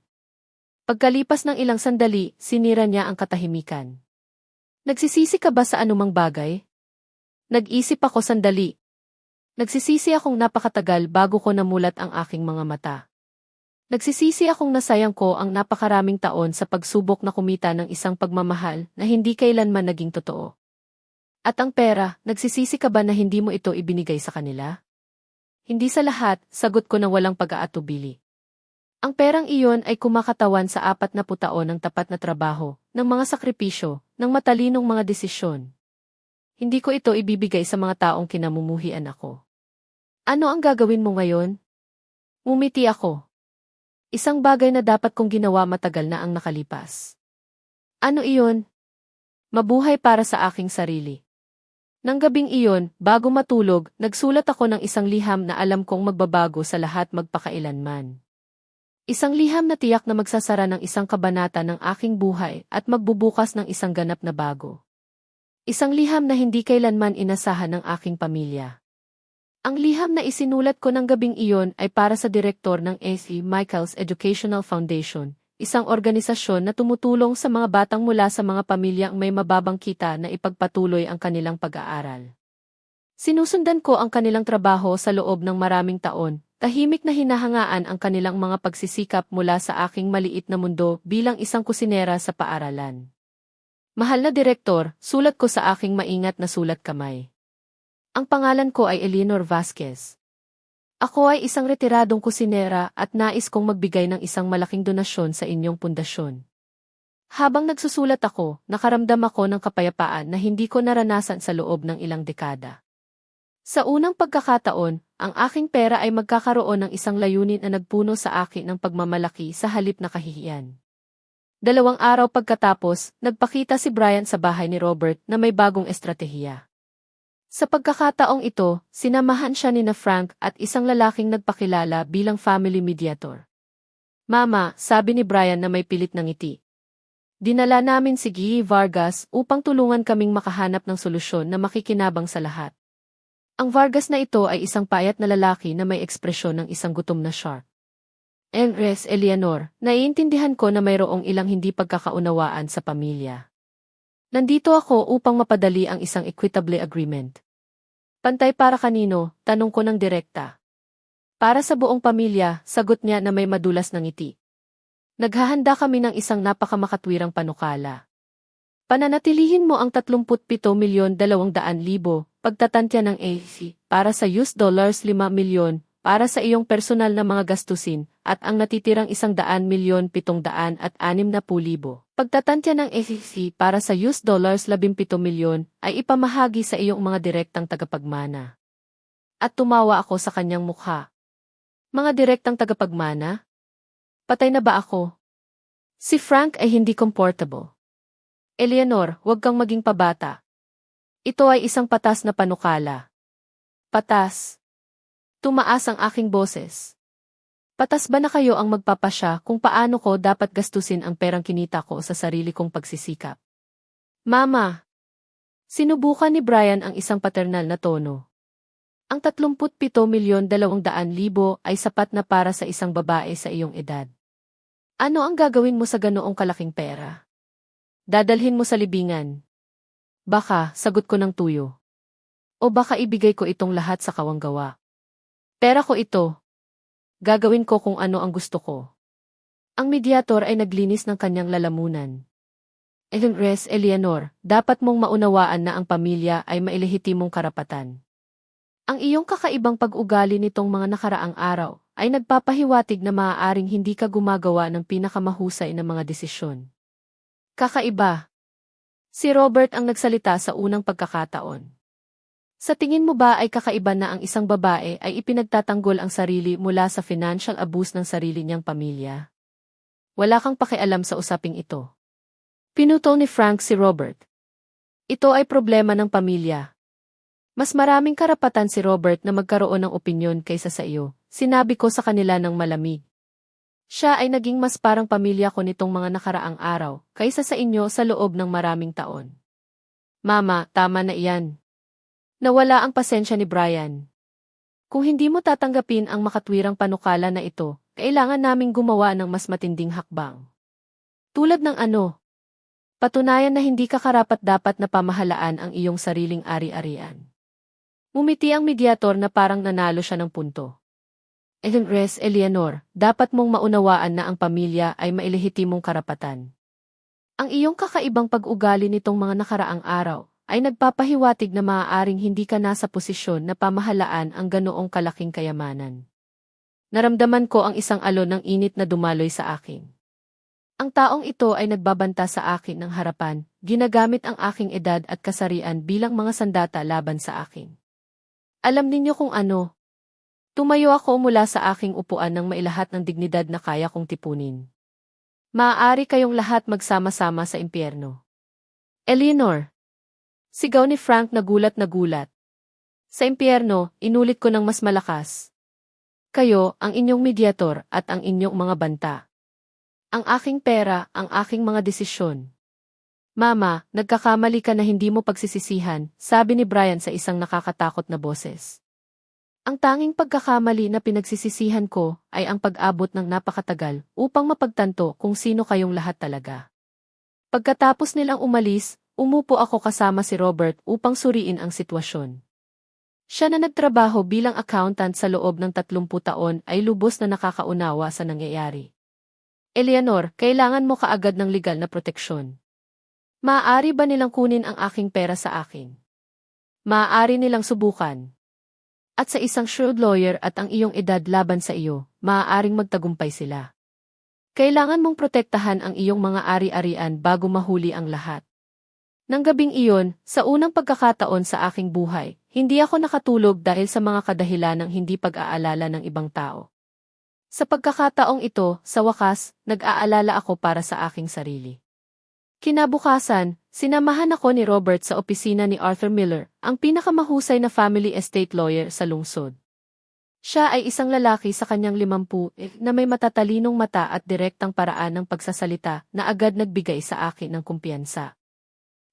Pagkalipas ng ilang sandali, sinira niya ang katahimikan. Nagsisisi ka ba sa anumang bagay? Nag-isip ako sandali. Nagsisisi akong napakatagal bago ko namulat ang aking mga mata. Nagsisisi akong nasayang ko ang napakaraming taon sa pagsubok na kumita ng isang pagmamahal na hindi kailanman naging totoo. At ang pera, nagsisisi ka ba na hindi mo ito ibinigay sa kanila? Hindi sa lahat, sagot ko na walang pag-aatubili. Ang perang iyon ay kumakatawan sa 40 taon ng tapat na trabaho, ng mga sakripisyo, ng matalinong mga desisyon. Hindi ko ito ibibigay sa mga taong kinamumuhian ako. Ano ang gagawin mo ngayon? Ngumiti ako. Isang bagay na dapat kong ginawa matagal na ang nakalipas. Ano iyon? Mabuhay para sa aking sarili. Nang gabing iyon, bago matulog, nagsulat ako ng isang liham na alam kong magbabago sa lahat magpakailanman. Isang liham na tiyak na magsasara ng isang kabanata ng aking buhay at magbubukas ng isang ganap na bago. Isang liham na hindi kailanman inasahan ng aking pamilya. Ang liham na isinulat ko ng gabing iyon ay para sa direktor ng A.C. Michaels Educational Foundation, isang organisasyon na tumutulong sa mga batang mula sa mga pamilyang may mababang kita na ipagpatuloy ang kanilang pag-aaral. Sinusundan ko ang kanilang trabaho sa loob ng maraming taon, tahimik na hinahangaan ang kanilang mga pagsisikap mula sa aking maliit na mundo bilang isang kusinera sa paaralan. Mahal na direktor, sulat ko sa aking maingat na sulat kamay. Ang pangalan ko ay Eleanor Vasquez. Ako ay isang retiradong kusinera at nais kong magbigay ng isang malaking donasyon sa inyong pundasyon. Habang nagsusulat ako, nakaramdam ako ng kapayapaan na hindi ko naranasan sa loob ng ilang dekada. Sa unang pagkakataon, ang aking pera ay magkakaroon ng isang layunin na nagpuno sa akin ng pagmamalaki sa halip na kahihiyan. 2 araw pagkatapos, nagpakita si Brian sa bahay ni Robert na may bagong estratehiya. Sa pagkakataong ito, sinamahan siya ni Frank at isang lalaking nagpakilala bilang family mediator. Mama, sabi ni Brian na may pilit ng ngiti. Dinala namin si Guy Vargas upang tulungan kaming makahanap ng solusyon na makikinabang sa lahat. Ang Vargas na ito ay isang payat na lalaki na may ekspresyon ng isang gutom na shark. Eleanor, naiintindihan ko na mayroong ilang hindi pagkakaunawaan sa pamilya. Nandito ako upang mapadali ang isang equitable agreement. Pantay para kanino? Tanong ko ng direkta. Para sa buong pamilya, sagot niya na may madulas na ngiti. Naghahanda kami ng isang napakamakatwirang panukala. Pananatilihin mo ang 37,200,000 pagtatantya ng AC para sa $5 milyon para sa iyong personal na mga gastusin at ang natitirang 100,760,000 pagtatantya ng SEC para sa $17 milyon ay ipamahagi sa iyong mga direktang tagapagmana. At tumawa ako sa kanyang mukha. Mga direktang tagapagmana? Patay na ba ako? Si Frank ay hindi comfortable. Eleanor, huwag kang maging pabata. Ito ay isang patas na panukala. Patas. Tumaas ang aking boses. Patas ba na kayo ang magpapasya kung paano ko dapat gastusin ang perang kinita ko sa sarili kong pagsisikap? Mama! Sinubukan ni Brian ang isang paternal na tono. Ang 37,200,000 ay sapat na para sa isang babae sa iyong edad. Ano ang gagawin mo sa ganoong kalaking pera? Dadalhin mo sa libingan. Baka, sagot ko ng tuyo. O baka ibigay ko itong lahat sa kawanggawa. Pera ko ito. Gagawin ko kung ano ang gusto ko. Ang mediator ay naglinis ng kanyang lalamunan. Eleanor, dapat mong maunawaan na ang pamilya ay mailehitimong karapatan. Ang iyong kakaibang pag-ugali nitong mga nakaraang araw ay nagpapahiwatig na maaaring hindi ka gumagawa ng pinakamahusay na mga desisyon. Kakaiba. Si Robert ang nagsalita sa unang pagkakataon. Sa tingin mo ba ay kakaiba na ang isang babae ay ipinagtatanggol ang sarili mula sa financial abuse ng sarili niyang pamilya? Wala kang pakialam sa usaping ito. Pinutol ni Frank si Robert. Ito ay problema ng pamilya. Mas maraming karapatan si Robert na magkaroon ng opinyon kaysa sa iyo, sinabi ko sa kanila ng malamig. Siya ay naging mas parang pamilya ko nitong mga nakaraang araw, kaysa sa inyo sa loob ng maraming taon. Mama, tama na iyan. Nawala ang pasensya ni Brian. Kung hindi mo tatanggapin ang makatwirang panukala na ito, kailangan naming gumawa ng mas matinding hakbang. Tulad ng ano? Patunayan na hindi ka karapat-dapat na pamahalaan ang iyong sariling ari-arian. Ngumiti ang mediator na parang nanalo siya ng punto. Eleanor, dapat mong maunawaan na ang pamilya ay mailehitimong karapatan. Ang iyong kakaibang pag-ugali nitong mga nakaraang araw ay nagpapahiwatig na maaaring hindi ka nasa posisyon na pamahalaan ang ganoong kalaking kayamanan. Naramdaman ko ang isang alon ng init na dumaloy sa akin. Ang taong ito ay nagbabanta sa akin ng harapan, ginagamit ang aking edad at kasarian bilang mga sandata laban sa akin. Alam ninyo kung ano? Tumayo ako mula sa aking upuan nang mailahat ng dignidad na kaya kong tipunin. Maaari kayong lahat magsama-sama sa impyerno. Eleanor! Sigaw ni Frank na gulat na gulat. Sa impyerno, inulit ko ng mas malakas. Kayo, ang inyong mediator at ang inyong mga banta. Ang aking pera, ang aking mga desisyon. Mama, nagkakamali ka na hindi mo pagsisisihan, sabi ni Brian sa isang nakakatakot na boses. Ang tanging pagkakamali na pinagsisisihan ko ay ang pag-abot ng napakatagal upang mapagtanto kung sino kayong lahat talaga. Pagkatapos nilang umalis, umupo ako kasama si Robert upang suriin ang sitwasyon. Siya na nagtrabaho bilang accountant sa loob ng 30 taon ay lubos na nakakaunawa sa nangyayari. Eleanor, kailangan mo kaagad ng legal na proteksyon. Maaari ba nilang kunin ang aking pera sa akin? Maaari nilang subukan. At sa isang shrewd lawyer at ang iyong edad laban sa iyo, maaaring magtagumpay sila. Kailangan mong protektahan ang iyong mga ari-arian bago mahuli ang lahat. Nang gabing iyon, sa unang pagkakataon sa aking buhay, hindi ako nakatulog dahil sa mga kadahilan ng hindi pag-aalala ng ibang tao. Sa pagkakataong ito, sa wakas, nag-aalala ako para sa aking sarili. Kinabukasan, sinamahan ako ni Robert sa opisina ni Arthur Miller, ang pinakamahusay na family estate lawyer sa lungsod. Siya ay isang lalaki sa kanyang 50 na may matatalinong mata at direktang paraan ng pagsasalita na agad nagbigay sa akin ng kumpiyansa.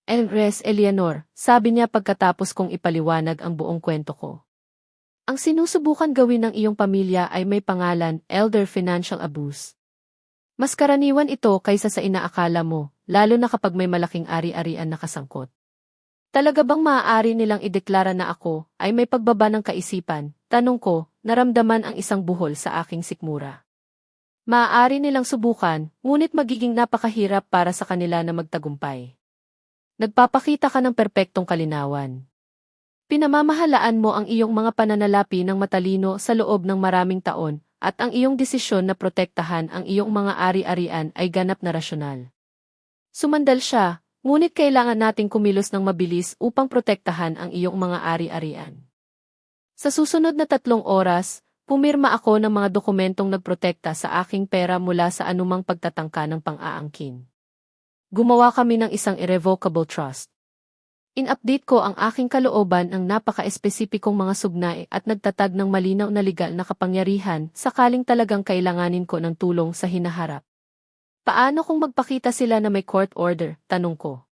Eleanor, sabi niya pagkatapos kong ipaliwanag ang buong kwento ko. Ang sinusubukan gawin ng iyong pamilya ay may pangalan, elder financial abuse. Mas karaniwan ito kaysa sa inaakala mo, lalo na kapag may malaking ari-arian na kasangkot. Talaga bang maaari nilang ideklara na ako ay may pagbaba ng kaisipan? Tanong ko, naramdaman ang isang buhol sa aking sikmura. Maaari nilang subukan, ngunit magiging napakahirap para sa kanila na magtagumpay. Nagpapakita ka ng perpektong kalinawan. Pinamamahalaan mo ang iyong mga pananalapi ng matalino sa loob ng maraming taon, at ang iyong desisyon na protektahan ang iyong mga ari-arian ay ganap na rasyonal. Sumandal siya, ngunit kailangan nating kumilos ng mabilis upang protektahan ang iyong mga ari-arian. Sa susunod na 3 oras, pumirma ako ng mga dokumentong nagprotekta sa aking pera mula sa anumang pagtatangka ng pang-aangkin. Gumawa kami ng isang irrevocable trust. In-update ko ang aking kalooban ng napaka-espesipikong mga sugnay at nagtatag ng malinaw na legal na kapangyarihan sakaling talagang kailanganin ko ng tulong sa hinaharap. Paano kung magpakita sila na may court order? Tanong ko.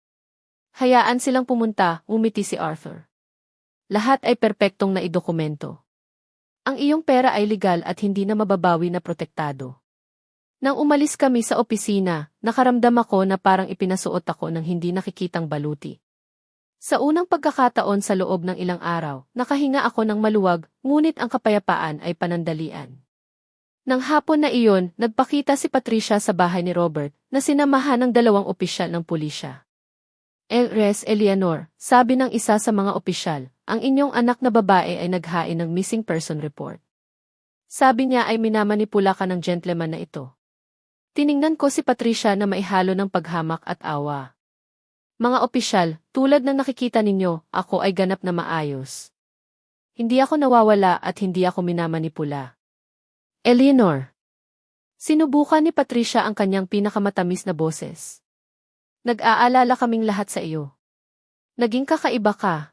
Hayaan silang pumunta, umiti si Arthur. Lahat ay perpektong naidokumento. Ang iyong pera ay legal at hindi na mababawi na protektado. Nang umalis kami sa opisina, nakaramdam ako na parang ipinasuot ako ng hindi nakikitang baluti. Sa unang pagkakataon sa loob ng ilang araw, nakahinga ako ng maluwag, ngunit ang kapayapaan ay panandalian. Nang hapon na iyon, nagpakita si Patricia sa bahay ni Robert na sinamahan ng 2 opisyal ng pulisya. Res Eleanor, sabi ng isa sa mga opisyal, ang inyong anak na babae ay naghain ng missing person report. Sabi niya ay minamanipula ka ng gentleman na ito. Tiningnan ko si Patricia na maihalo ng paghamak at awa. Mga opisyal, tulad ng nakikita ninyo, ako ay ganap na maayos. Hindi ako nawawala at hindi ako minamanipula. Eleanor. Sinubukan ni Patricia ang kanyang pinakamatamis na boses. Nag-aalala kaming lahat sa iyo. Naging kakaiba ka.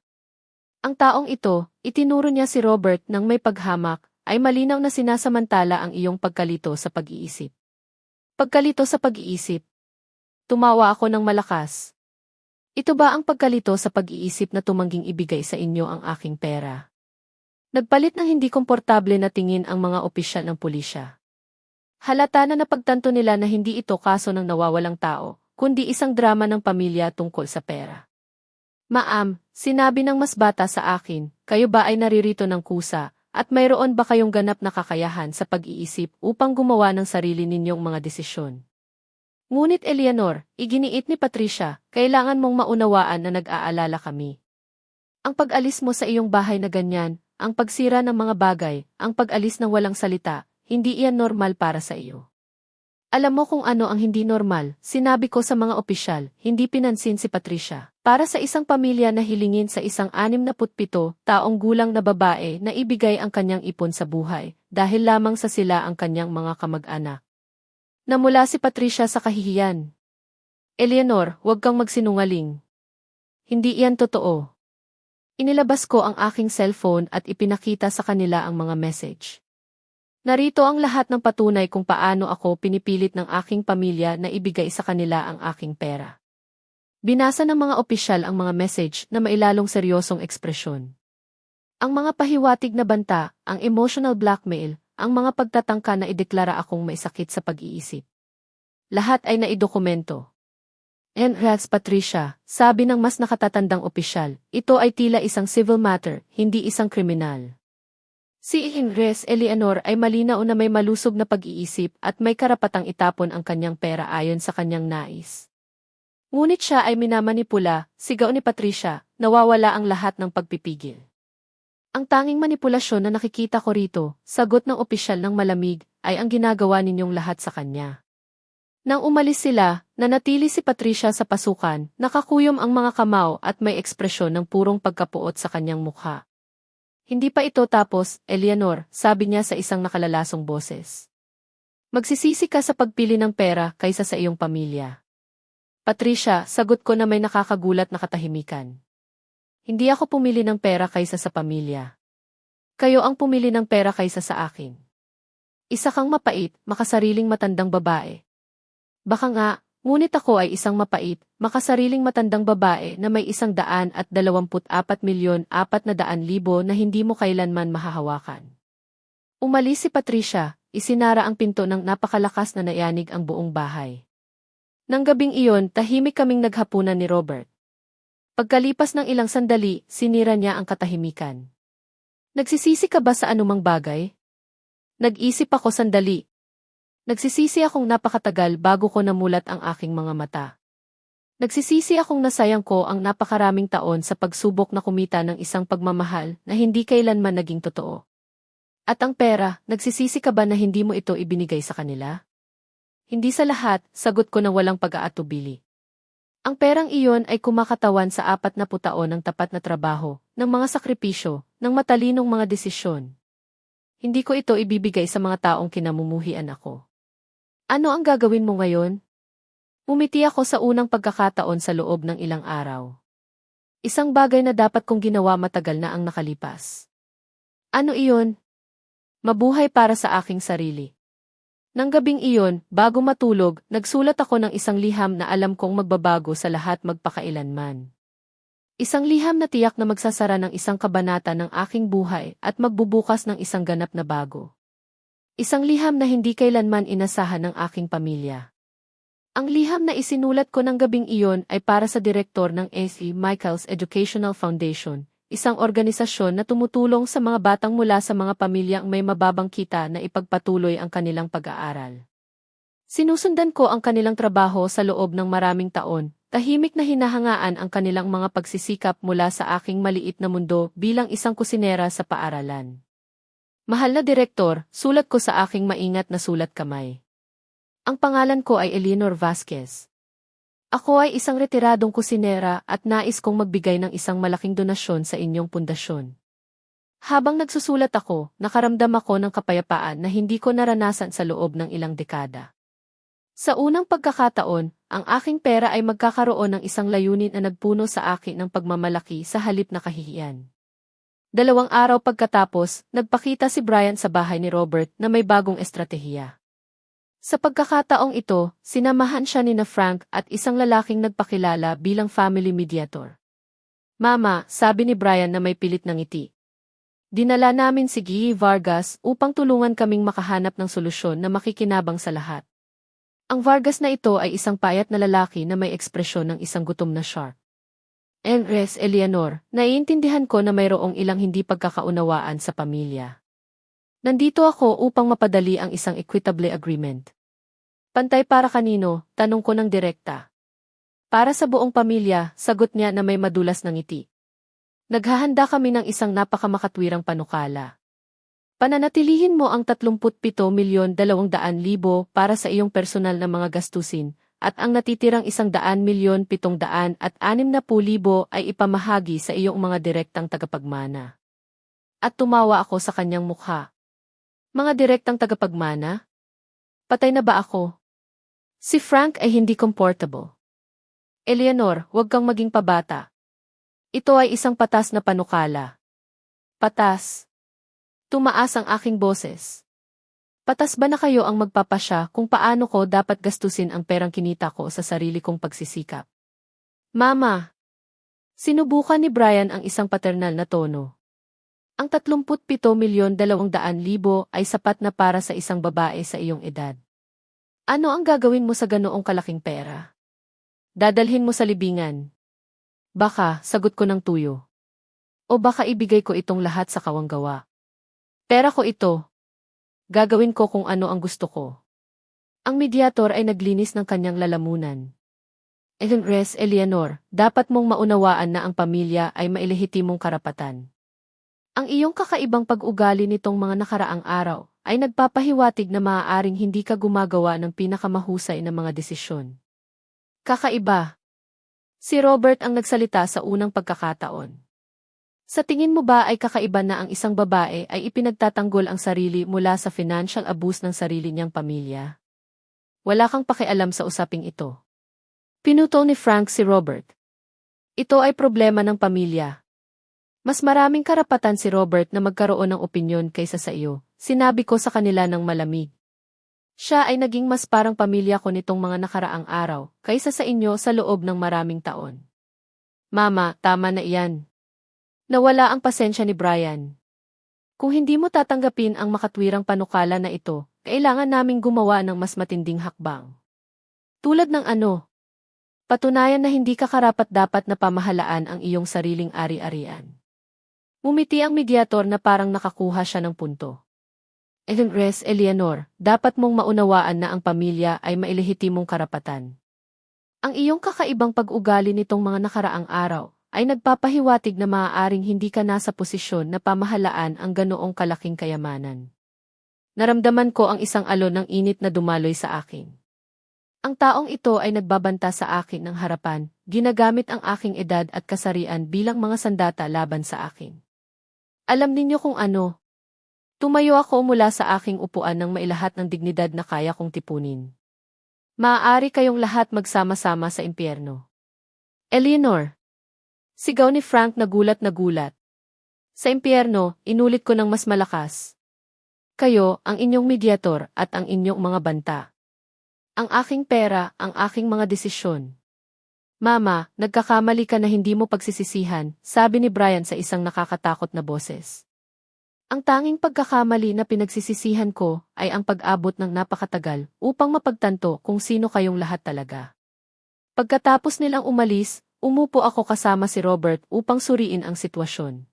Ang taong ito, itinuro niya si Robert nang may paghamak, ay malinaw na sinasamantala ang iyong pagkalito sa pag-iisip. Pagkalito sa pag-iisip. Tumawa ako ng malakas. Ito ba ang pagkalito sa pag-iisip na tumangging ibigay sa inyo ang aking pera? Nagpalit ng hindi komportable na tingin ang mga opisyal ng pulisya. Halata na napagtanto nila na hindi ito kaso ng nawawalang tao, kundi isang drama ng pamilya tungkol sa pera. Ma'am, sinabi ng mas bata sa akin, kayo ba ay naririto ng kusa, at mayroon ba kayong ganap na kakayahan sa pag-iisip upang gumawa ng sarili ninyong mga desisyon? Ngunit Eleanor, iginiit ni Patricia, kailangan mong maunawaan na nag-aalala kami. Ang pag-alis mo sa iyong bahay na ganyan, ang pagsira ng mga bagay, ang pag-alis ng walang salita, hindi iyan normal para sa iyo. Alam mo kung ano ang hindi normal, sinabi ko sa mga opisyal, hindi pinansin si Patricia. Para sa isang pamilya na hilingin sa isang 67 taong gulang na babae na ibigay ang kanyang ipon sa buhay, dahil lamang sa sila ang kanyang mga kamag-anak. Namula si Patricia sa kahihiyan. Eleanor, huwag kang magsinungaling. Hindi iyan totoo. Inilabas ko ang aking cellphone at ipinakita sa kanila ang mga message. Narito ang lahat ng patunay kung paano ako pinipilit ng aking pamilya na ibigay sa kanila ang aking pera. Binasa ng mga opisyal ang mga message na mailalong seryosong ekspresyon. Ang mga pahiwatig na banta, ang emotional blackmail, ang mga pagtatangka na ideklara akong may sakit sa pag-iisip. Lahat ay naidokumento. Res Patricia, sabi ng mas nakatatandang opisyal, ito ay tila isang civil matter, hindi isang kriminal. Si Res Eleanor ay malinaw na may malusog na pag-iisip at may karapatang itapon ang kanyang pera ayon sa kanyang nais. Ngunit siya ay minamanipula, sigaw ni Patricia, nawawala ang lahat ng pagpipigil. Ang tanging manipulasyon na nakikita ko rito, sagot ng opisyal ng malamig, ay ang ginagawa ninyong lahat sa kanya. Nang umalis sila, nanatili si Patricia sa pasukan, nakakuyom ang mga kamao at may ekspresyon ng purong pagkapuot sa kanyang mukha. Hindi pa ito tapos, Eleanor, sabi niya sa isang nakalalasong boses. Magsisisi ka sa pagpili ng pera kaysa sa iyong pamilya. Patricia, sagot ko na may nakakagulat na katahimikan. Hindi ako pumili ng pera kaysa sa pamilya. Kayo ang pumili ng pera kaysa sa akin. Isa kang mapait, makasariling matandang babae. Baka nga, ngunit ako ay isang mapait, makasariling matandang babae na may 124,400,000 na hindi mo kailanman mahahawakan. Umalis si Patricia, isinara ang pinto ng napakalakas na nayanig ang buong bahay. Nang gabing iyon, tahimik kaming naghapunan ni Robert. Pagkalipas ng ilang sandali, sinira niya ang katahimikan. Nagsisisi ka ba sa anumang bagay? Nag-isip ako sandali. Nagsisisi akong napakatagal bago ko namulat ang aking mga mata. Nagsisisi akong nasayang ko ang napakaraming taon sa pagsubok na kumita ng isang pagmamahal na hindi kailanman naging totoo. At ang pera, nagsisisi ka ba na hindi mo ito ibinigay sa kanila? Hindi sa lahat, sagot ko na walang pag-aatubili. Ang perang iyon ay kumakatawan sa 40 taon ng tapat na trabaho, ng mga sakripisyo, ng matalinong mga desisyon. Hindi ko ito ibibigay sa mga taong kinamumuhian ako. Ano ang gagawin mo ngayon? Umiti ako sa unang pagkakataon sa loob ng ilang araw. Isang bagay na dapat kong ginawa matagal na ang nakalipas. Ano iyon? Mabuhay para sa aking sarili. Nang gabing iyon, bago matulog, nagsulat ako ng isang liham na alam kong magbabago sa lahat magpakailanman. Isang liham na tiyak na magsasara ng isang kabanata ng aking buhay at magbubukas ng isang ganap na bago. Isang liham na hindi kailanman inasahan ng aking pamilya. Ang liham na isinulat ko ng gabing iyon ay para sa direktor ng S.E. Michaels Educational Foundation, isang organisasyon na tumutulong sa mga batang mula sa mga pamilyang may mababang kita na ipagpatuloy ang kanilang pag-aaral. Sinusundan ko ang kanilang trabaho sa loob ng maraming taon, Tahimik na hinahangaan ang kanilang mga pagsisikap mula sa aking maliit na mundo bilang isang kusinera sa paaralan. Mahal na direktor, sulat ko sa aking maingat na sulat kamay. Ang pangalan ko ay Eleanor Vasquez. Ako ay isang retiradong kusinera at nais kong magbigay ng isang malaking donasyon sa inyong pundasyon. Habang nagsusulat ako, nakaramdam ako ng kapayapaan na hindi ko naranasan sa loob ng ilang dekada. Sa unang pagkakataon, ang aking pera ay magkakaroon ng isang layunin na nagpuno sa akin ng pagmamalaki sa halip na kahihiyan. 2 araw pagkatapos, nagpakita si Brian sa bahay ni Robert na may bagong estratehiya. Sa pagkakataong ito, sinamahan siya ni Frank at isang lalaking nagpakilala bilang family mediator. Mama, sabi ni Brian na may pilit ng ngiti. Dinala namin si Guy Vargas upang tulungan kaming makahanap ng solusyon na makikinabang sa lahat. Ang Vargas na ito ay isang payat na lalaki na may ekspresyon ng isang gutom na shark. Eleanor, naiintindihan ko na mayroong ilang hindi pagkakaunawaan sa pamilya. Nandito ako upang mapadali ang isang equitable agreement. Pantay para kanino, tanong ko ng direkta. Para sa buong pamilya, sagot niya na may madulas ng ngiti. Naghahanda kami ng isang napakamakatwirang panukala. Pananatilihin mo ang 37,200,000 para sa iyong personal na mga gastusin, at ang natitirang 100,760,000 ay ipamahagi sa iyong mga direktang tagapagmana. At tumawa ako sa kanyang mukha. Mga direktang tagapagmana? Patay na ba ako? Si Frank ay hindi comfortable. Eleanor, huwag kang maging pabata. Ito ay isang patas na panukala. Patas. Tumaas ang aking boses. Patas ba na kayo ang magpapasya kung paano ko dapat gastusin ang perang kinita ko sa sarili kong pagsisikap? Mama! Sinubukan ni Brian ang isang paternal na tono. Ang 37,200,000 ay sapat na para sa isang babae sa iyong edad. Ano ang gagawin mo sa ganoong kalaking pera? Dadalhin mo sa libingan. Baka, sagot ko ng tuyo. O baka ibigay ko itong lahat sa kawanggawa. Pera ko ito. Gagawin ko kung ano ang gusto ko. Ang mediator ay naglinis ng kanyang lalamunan. Eleanor, dapat mong maunawaan na ang pamilya ay mailehitimong karapatan. Ang iyong kakaibang pag-ugali nitong mga nakaraang araw ay nagpapahiwatig na maaaring hindi ka gumagawa ng pinakamahusay na mga desisyon. Kakaiba. Si Robert ang nagsalita sa unang pagkakataon. Sa tingin mo ba ay kakaiba na ang isang babae ay ipinagtatanggol ang sarili mula sa financial abuse ng sarili niyang pamilya? Wala kang pakialam sa usaping ito. Pinutol ni Frank si Robert. Ito ay problema ng pamilya. Mas maraming karapatan si Robert na magkaroon ng opinyon kaysa sa iyo, sinabi ko sa kanila ng malamig. Siya ay naging mas parang pamilya ko nitong mga nakaraang araw, kaysa sa inyo sa loob ng maraming taon. Mama, tama na iyan. Nawala ang pasensya ni Brian. Kung hindi mo tatanggapin ang makatwirang panukala na ito, kailangan naming gumawa ng mas matinding hakbang. Tulad ng ano? Patunayan na hindi ka karapat-dapat na pamahalaan ang iyong sariling ari-arian. Ngumiti ang mediator na parang nakakuha siya ng punto. Eleanor, dapat mong maunawaan na ang pamilya ay mailehitimong karapatan. Ang iyong kakaibang pag-ugali nitong mga nakaraang araw ay nagpapahiwatig na maaaring hindi ka nasa posisyon na pamahalaan ang ganoong kalaking kayamanan. Naramdaman ko ang isang alon ng init na dumaloy sa akin. Ang taong ito ay nagbabanta sa akin ng harapan, ginagamit ang aking edad at kasarian bilang mga sandata laban sa akin. Alam ninyo kung ano? Tumayo ako mula sa aking upuan nang mailahat ng dignidad na kaya kong tipunin. Maaari kayong lahat magsama-sama sa impyerno. Eleanor! Sigaw ni Frank na gulat na gulat. Sa impyerno, inulit ko ng mas malakas. Kayo, ang inyong mediator, at ang inyong mga banta. Ang aking pera, ang aking mga desisyon. Mama, nagkakamali ka na hindi mo pagsisisihan, sabi ni Brian sa isang nakakatakot na boses. Ang tanging pagkakamali na pinagsisisihan ko ay ang pag-abot ng napakatagal upang mapagtanto kung sino kayong lahat talaga. Pagkatapos nilang umalis, umupo ako kasama si Robert upang suriin ang sitwasyon.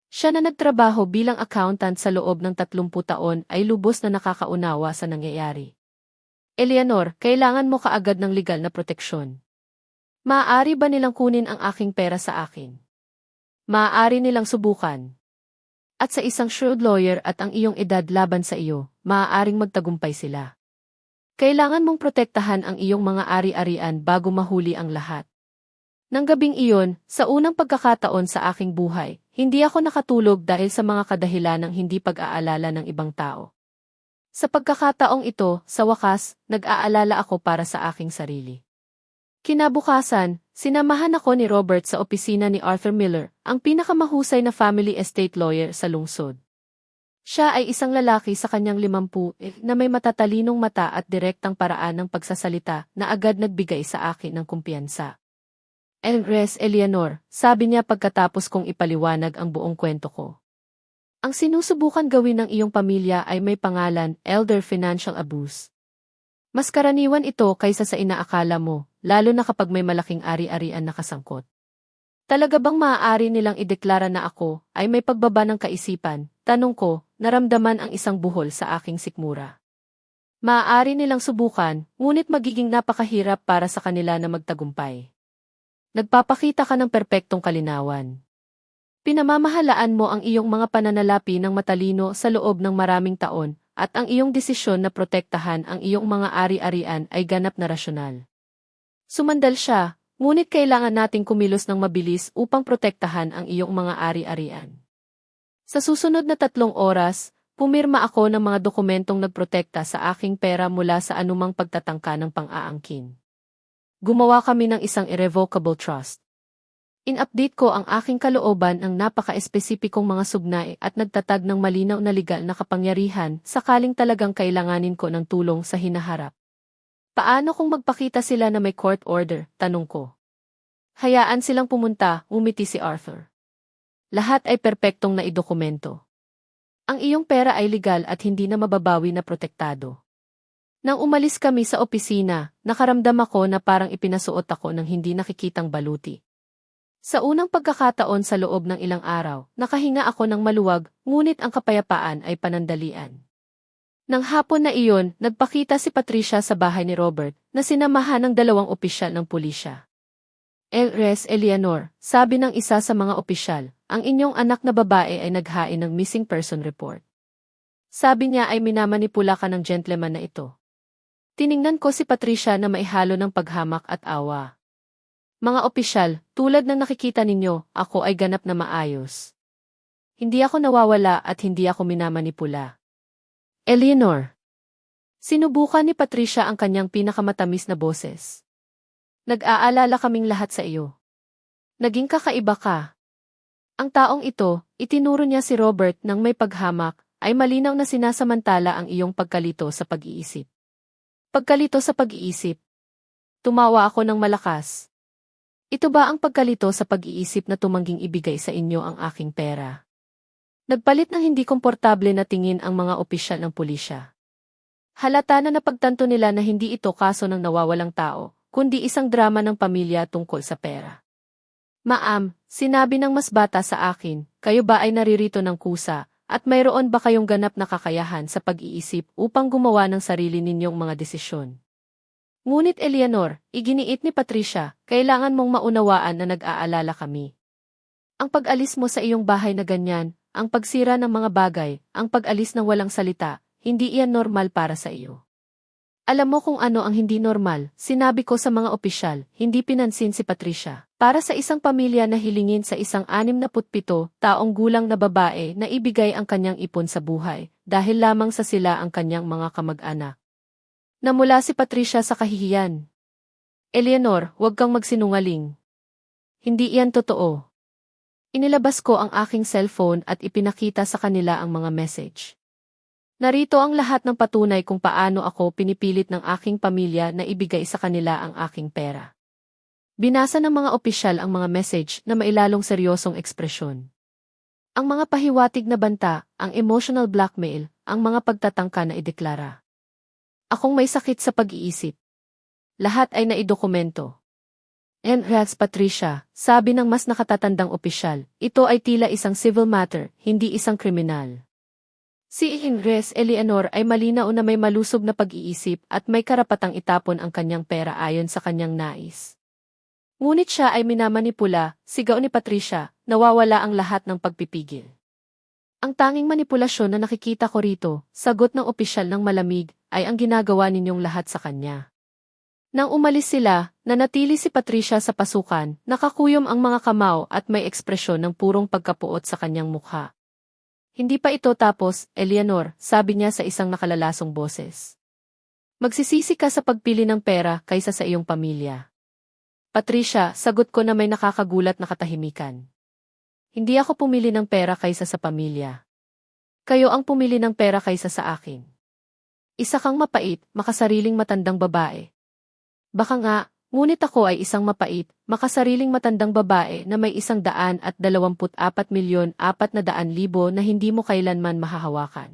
Siya na nagtrabaho bilang accountant sa loob ng 30 taon ay lubos na nakakaunawa sa nangyayari. Eleanor, kailangan mo kaagad ng legal na proteksyon. Maaari ba nilang kunin ang aking pera sa akin? Maaari nilang subukan. At sa isang shrewd lawyer at ang iyong edad laban sa iyo, maaaring magtagumpay sila. Kailangan mong protektahan ang iyong mga ari-arian bago mahuli ang lahat. Nang gabing iyon, sa unang pagkakataon sa aking buhay, hindi ako nakatulog dahil sa mga kadahilanang hindi pag-aalala ng ibang tao. Sa pagkakataong ito, sa wakas, nag-aalala ako para sa aking sarili. Kinabukasan, sinamahan ako ni Robert sa opisina ni Arthur Miller, ang pinakamahusay na family estate lawyer sa lungsod. Siya ay isang lalaki sa kanyang 50 na may matatalinong mata at direktang paraan ng pagsasalita na agad nagbigay sa akin ng kumpiyansa. Eleanor, sabi niya pagkatapos kong ipaliwanag ang buong kwento ko. Ang sinusubukan gawin ng iyong pamilya ay may pangalan, elder financial abuse. Mas karaniwan ito kaysa sa inaakala mo, lalo na kapag may malaking ari-arian na kasangkot. Talaga bang maaari nilang ideklara na ako ay may pagbaba ng kaisipan? Tanong ko, naramdaman ang isang buhol sa aking sikmura. Maaari nilang subukan, ngunit magiging napakahirap para sa kanila na magtagumpay. Nagpapakita ka ng perpektong kalinawan. Pinamamahalaan mo ang iyong mga pananalapi ng matalino sa loob ng maraming taon, at ang iyong desisyon na protektahan ang iyong mga ari-arian ay ganap na rasyonal. Sumandal siya, ngunit kailangan nating kumilos ng mabilis upang protektahan ang iyong mga ari-arian. Sa susunod na 3 oras, pumirma ako ng mga dokumentong nagprotekta sa aking pera mula sa anumang pagtatangka ng pang-aangkin. Gumawa kami ng isang irrevocable trust. In-update ko ang aking kalooban ng napaka-espesipikong mga sugnay at nagtatag ng malinaw na legal na kapangyarihan sakaling talagang kailanganin ko ng tulong sa hinaharap. Paano kung magpakita sila na may court order? Tanong ko. Hayaan silang pumunta, umiti si Arthur. Lahat ay perpektong naidokumento. Ang iyong pera ay legal at hindi na mababawi na protektado. Nang umalis kami sa opisina, nakaramdam ako na parang ipinasuot ako ng hindi nakikitang baluti. Sa unang pagkakataon sa loob ng ilang araw, nakahinga ako ng maluwag, ngunit ang kapayapaan ay panandalian. Nang hapon na iyon, nagpakita si Patricia sa bahay ni Robert, na sinamahan ng 2 opisyal ng pulisya. Eleanor, sabi ng isa sa mga opisyal, ang inyong anak na babae ay naghain ng missing person report. Sabi niya ay minamanipula ka ng gentleman na ito. Tiningnan ko si Patricia na maihalo ng paghamak at awa. Mga opisyal, tulad ng nakikita ninyo, ako ay ganap na maayos. Hindi ako nawawala at hindi ako minamanipula. Eleanor. Sinubukan ni Patricia ang kanyang pinakamatamis na boses. Nag-aalala kaming lahat sa iyo. Naging kakaiba ka. Ang taong ito, itinuro niya si Robert nang may paghamak, ay malinaw na sinasamantala ang iyong pagkalito sa pag-iisip. Pagkalito sa pag-iisip. Tumawa ako ng malakas. Ito ba ang pagkalito sa pag-iisip na tumangging ibigay sa inyo ang aking pera? Nagpalit ng hindi komportable na tingin ang mga opisyal ng pulisya. Halata na napagtanto nila na hindi ito kaso ng nawawalang tao, kundi isang drama ng pamilya tungkol sa pera. Ma'am, sinabi ng mas bata sa akin, kayo ba ay naririto ng kusa? At mayroon ba kayong ganap na kakayahan sa pag-iisip upang gumawa ng sarili ninyong mga desisyon? Ngunit Eleanor, iginiit ni Patricia, kailangan mong maunawaan na nag-aalala kami. Ang pag-alis mo sa iyong bahay na ganyan, ang pagsira ng mga bagay, ang pag-alis ng walang salita, hindi iyan normal para sa iyo. Alam mo kung ano ang hindi normal, sinabi ko sa mga opisyal, hindi pinansin si Patricia. Para sa isang pamilya na hilingin sa isang 67 taong gulang na babae na ibigay ang kanyang ipon sa buhay, dahil lamang sa sila ang kanyang mga kamag-anak. Namula si Patricia sa kahihiyan. Eleanor, huwag kang magsinungaling. Hindi iyan totoo. Inilabas ko ang aking cellphone at ipinakita sa kanila ang mga message. Narito ang lahat ng patunay kung paano ako pinipilit ng aking pamilya na ibigay sa kanila ang aking pera. Binasa ng mga opisyal ang mga message na mailalong seryosong ekspresyon. Ang mga pahiwatig na banta, ang emotional blackmail, ang mga pagtatangka na ideklara. Akong may sakit sa pag-iisip. Lahat ay naidokumento. Congrats Patricia, sabi ng mas nakatatandang opisyal, ito ay tila isang civil matter, hindi isang kriminal. Si Ingres Eleanor ay malinaw na may malusog na pag-iisip at may karapatang itapon ang kanyang pera ayon sa kanyang nais. Ngunit siya ay minamanipula, sigaw ni Patricia, nawawala ang lahat ng pagpipigil. Ang tanging manipulasyon na nakikita ko rito, sagot ng opisyal ng malamig, ay ang ginagawa ninyong lahat sa kanya. Nang umalis sila, nanatili si Patricia sa pasukan, nakakuyom ang mga kamao at may ekspresyon ng purong pagkapuot sa kanyang mukha. Hindi pa ito tapos, Eleanor, sabi niya sa isang nakalalasong boses. Magsisisi ka sa pagpili ng pera kaysa sa iyong pamilya. Patricia, sagot ko na may nakakagulat na katahimikan. Hindi ako pumili ng pera kaysa sa pamilya. Kayo ang pumili ng pera kaysa sa akin. Isa kang mapait, makasariling matandang babae. Baka nga, ngunit ako ay isang mapait, makasariling matandang babae na may 124,400,400,000 na hindi mo kailanman mahahawakan.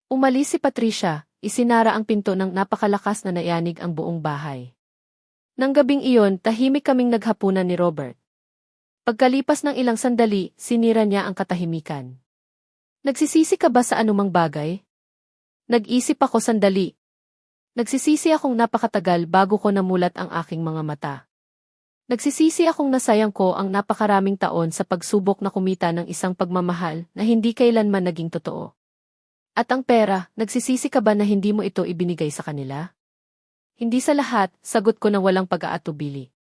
Umalis si Patricia, isinara ang pinto ng napakalakas na nayanig ang buong bahay. Nang gabing iyon, tahimik kaming naghapunan ni Robert. Pagkalipas ng ilang sandali, sinira niya ang katahimikan. Nagsisisi ka ba sa anumang bagay? Nag-isip ako sandali. Nagsisisi akong napakatagal bago ko namulat ang aking mga mata. Nagsisisi akong nasayang ko ang napakaraming taon sa pagsubok na kumita ng isang pagmamahal na hindi kailanman naging totoo. At ang pera, nagsisisi ka ba na hindi mo ito ibinigay sa kanila? Hindi sa lahat, sagot ko na walang pag-aatubili.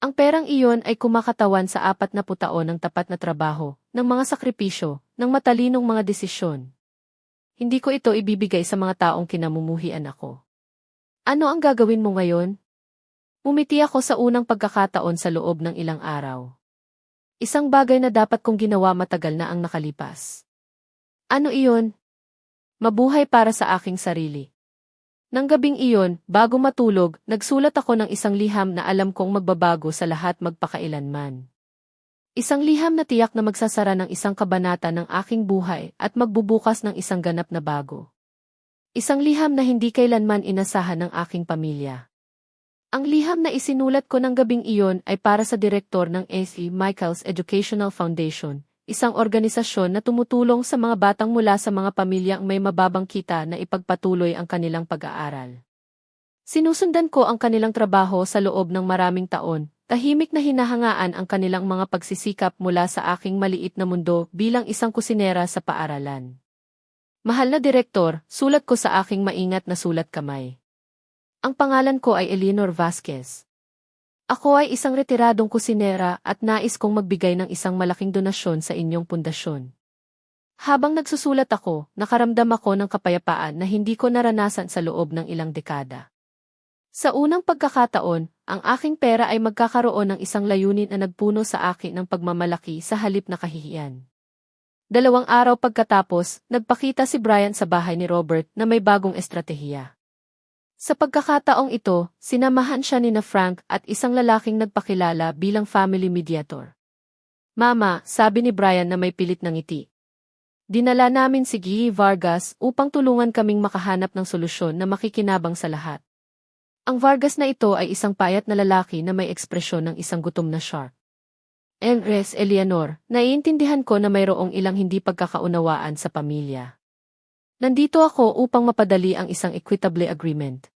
Ang perang iyon ay kumakatawan sa 40 taon ng tapat na trabaho, ng mga sakripisyo, ng matalinong mga desisyon. Hindi ko ito ibibigay sa mga taong kinamumuhian ako. Ano ang gagawin mo ngayon? Umiti ako sa unang pagkakataon sa loob ng ilang araw. Isang bagay na dapat kong ginawa matagal na ang nakalipas. Ano iyon? Mabuhay para sa aking sarili. Nang gabing iyon, bago matulog, nagsulat ako ng isang liham na alam kong magbabago sa lahat magpakailanman. Isang liham na tiyak na magsasara ng isang kabanata ng aking buhay at magbubukas ng isang ganap na bago. Isang liham na hindi kailanman inasahan ng aking pamilya. Ang liham na isinulat ko ng gabing iyon ay para sa direktor ng S.E. Michaels Educational Foundation, isang organisasyon na tumutulong sa mga batang mula sa mga pamilyang may mababang kita na ipagpatuloy ang kanilang pag-aaral. Sinusundan ko ang kanilang trabaho sa loob ng maraming taon, tahimik na hinahangaan ang kanilang mga pagsisikap mula sa aking maliit na mundo bilang isang kusinera sa paaralan. Mahal na direktor, sulat ko sa aking maingat na sulat kamay. Ang pangalan ko ay Eleanor Vasquez. Ako ay isang retiradong kusinera at nais kong magbigay ng isang malaking donasyon sa inyong pundasyon. Habang nagsusulat ako, nakaramdam ako ng kapayapaan na hindi ko naranasan sa loob ng ilang dekada. Sa unang pagkakataon, ang aking pera ay magkakaroon ng isang layunin na nagpuno sa akin ng pagmamalaki sa halip na kahihiyan. 2 araw pagkatapos, nagpakita si Brian sa bahay ni Robert na may bagong estratehiya. Sa pagkakataong ito, sinamahan siya ni Frank at isang lalaking nagpakilala bilang family mediator. Mama, sabi ni Brian na may pilit ng ngiti. Dinala namin si Guy Vargas upang tulungan kaming makahanap ng solusyon na makikinabang sa lahat. Ang Vargas na ito ay isang payat na lalaki na may ekspresyon ng isang gutom na shark. Eleanor, naiintindihan ko na mayroong ilang hindi pagkakaunawaan sa pamilya. Nandito ako upang mapadali ang isang equitable agreement.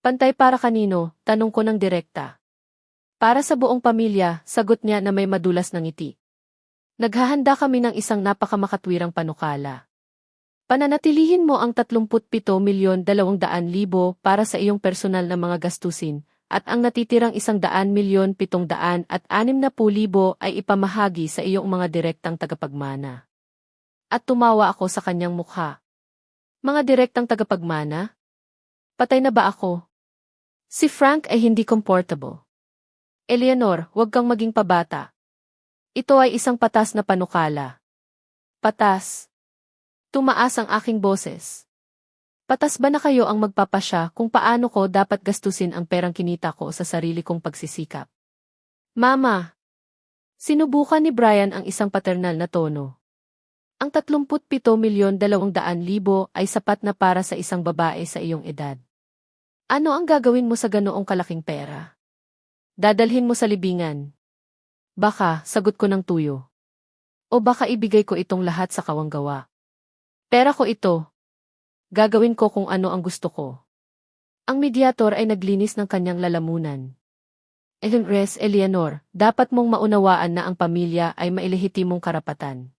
Pantay para kanino? Tanong ko ng direkta. Para sa buong pamilya, sagot niya na may madulas ng ngiti. Naghahanda kami ng isang napakamakatwirang panukala. Pananatilihin mo ang 37,200,000 para sa iyong personal na mga gastusin, at ang natitirang 100,760,000 ay ipamahagi sa iyong mga direktang tagapagmana. At tumawa ako sa kanyang mukha. Mga direktang tagapagmana? Patay na ba ako? Si Frank ay hindi comfortable. Eleanor, huwag kang maging pabata. Ito ay isang patas na panukala. Patas. Tumaas ang aking boses. Patas ba na kayo ang magpapasya kung paano ko dapat gastusin ang perang kinita ko sa sarili kong pagsisikap? Mama! Sinubukan ni Brian ang isang paternal na tono. Ang 37,200,000 ay sapat na para sa isang babae sa iyong edad. Ano ang gagawin mo sa ganoong kalaking pera? Dadalhin mo sa libingan. Baka, sagot ko ng tuyo. O baka ibigay ko itong lahat sa kawanggawa. Pera ko ito. Gagawin ko kung ano ang gusto ko. Ang mediator ay naglinis ng kanyang lalamunan. Res Eleanor, dapat mong maunawaan na ang pamilya ay mailehitimong karapatan.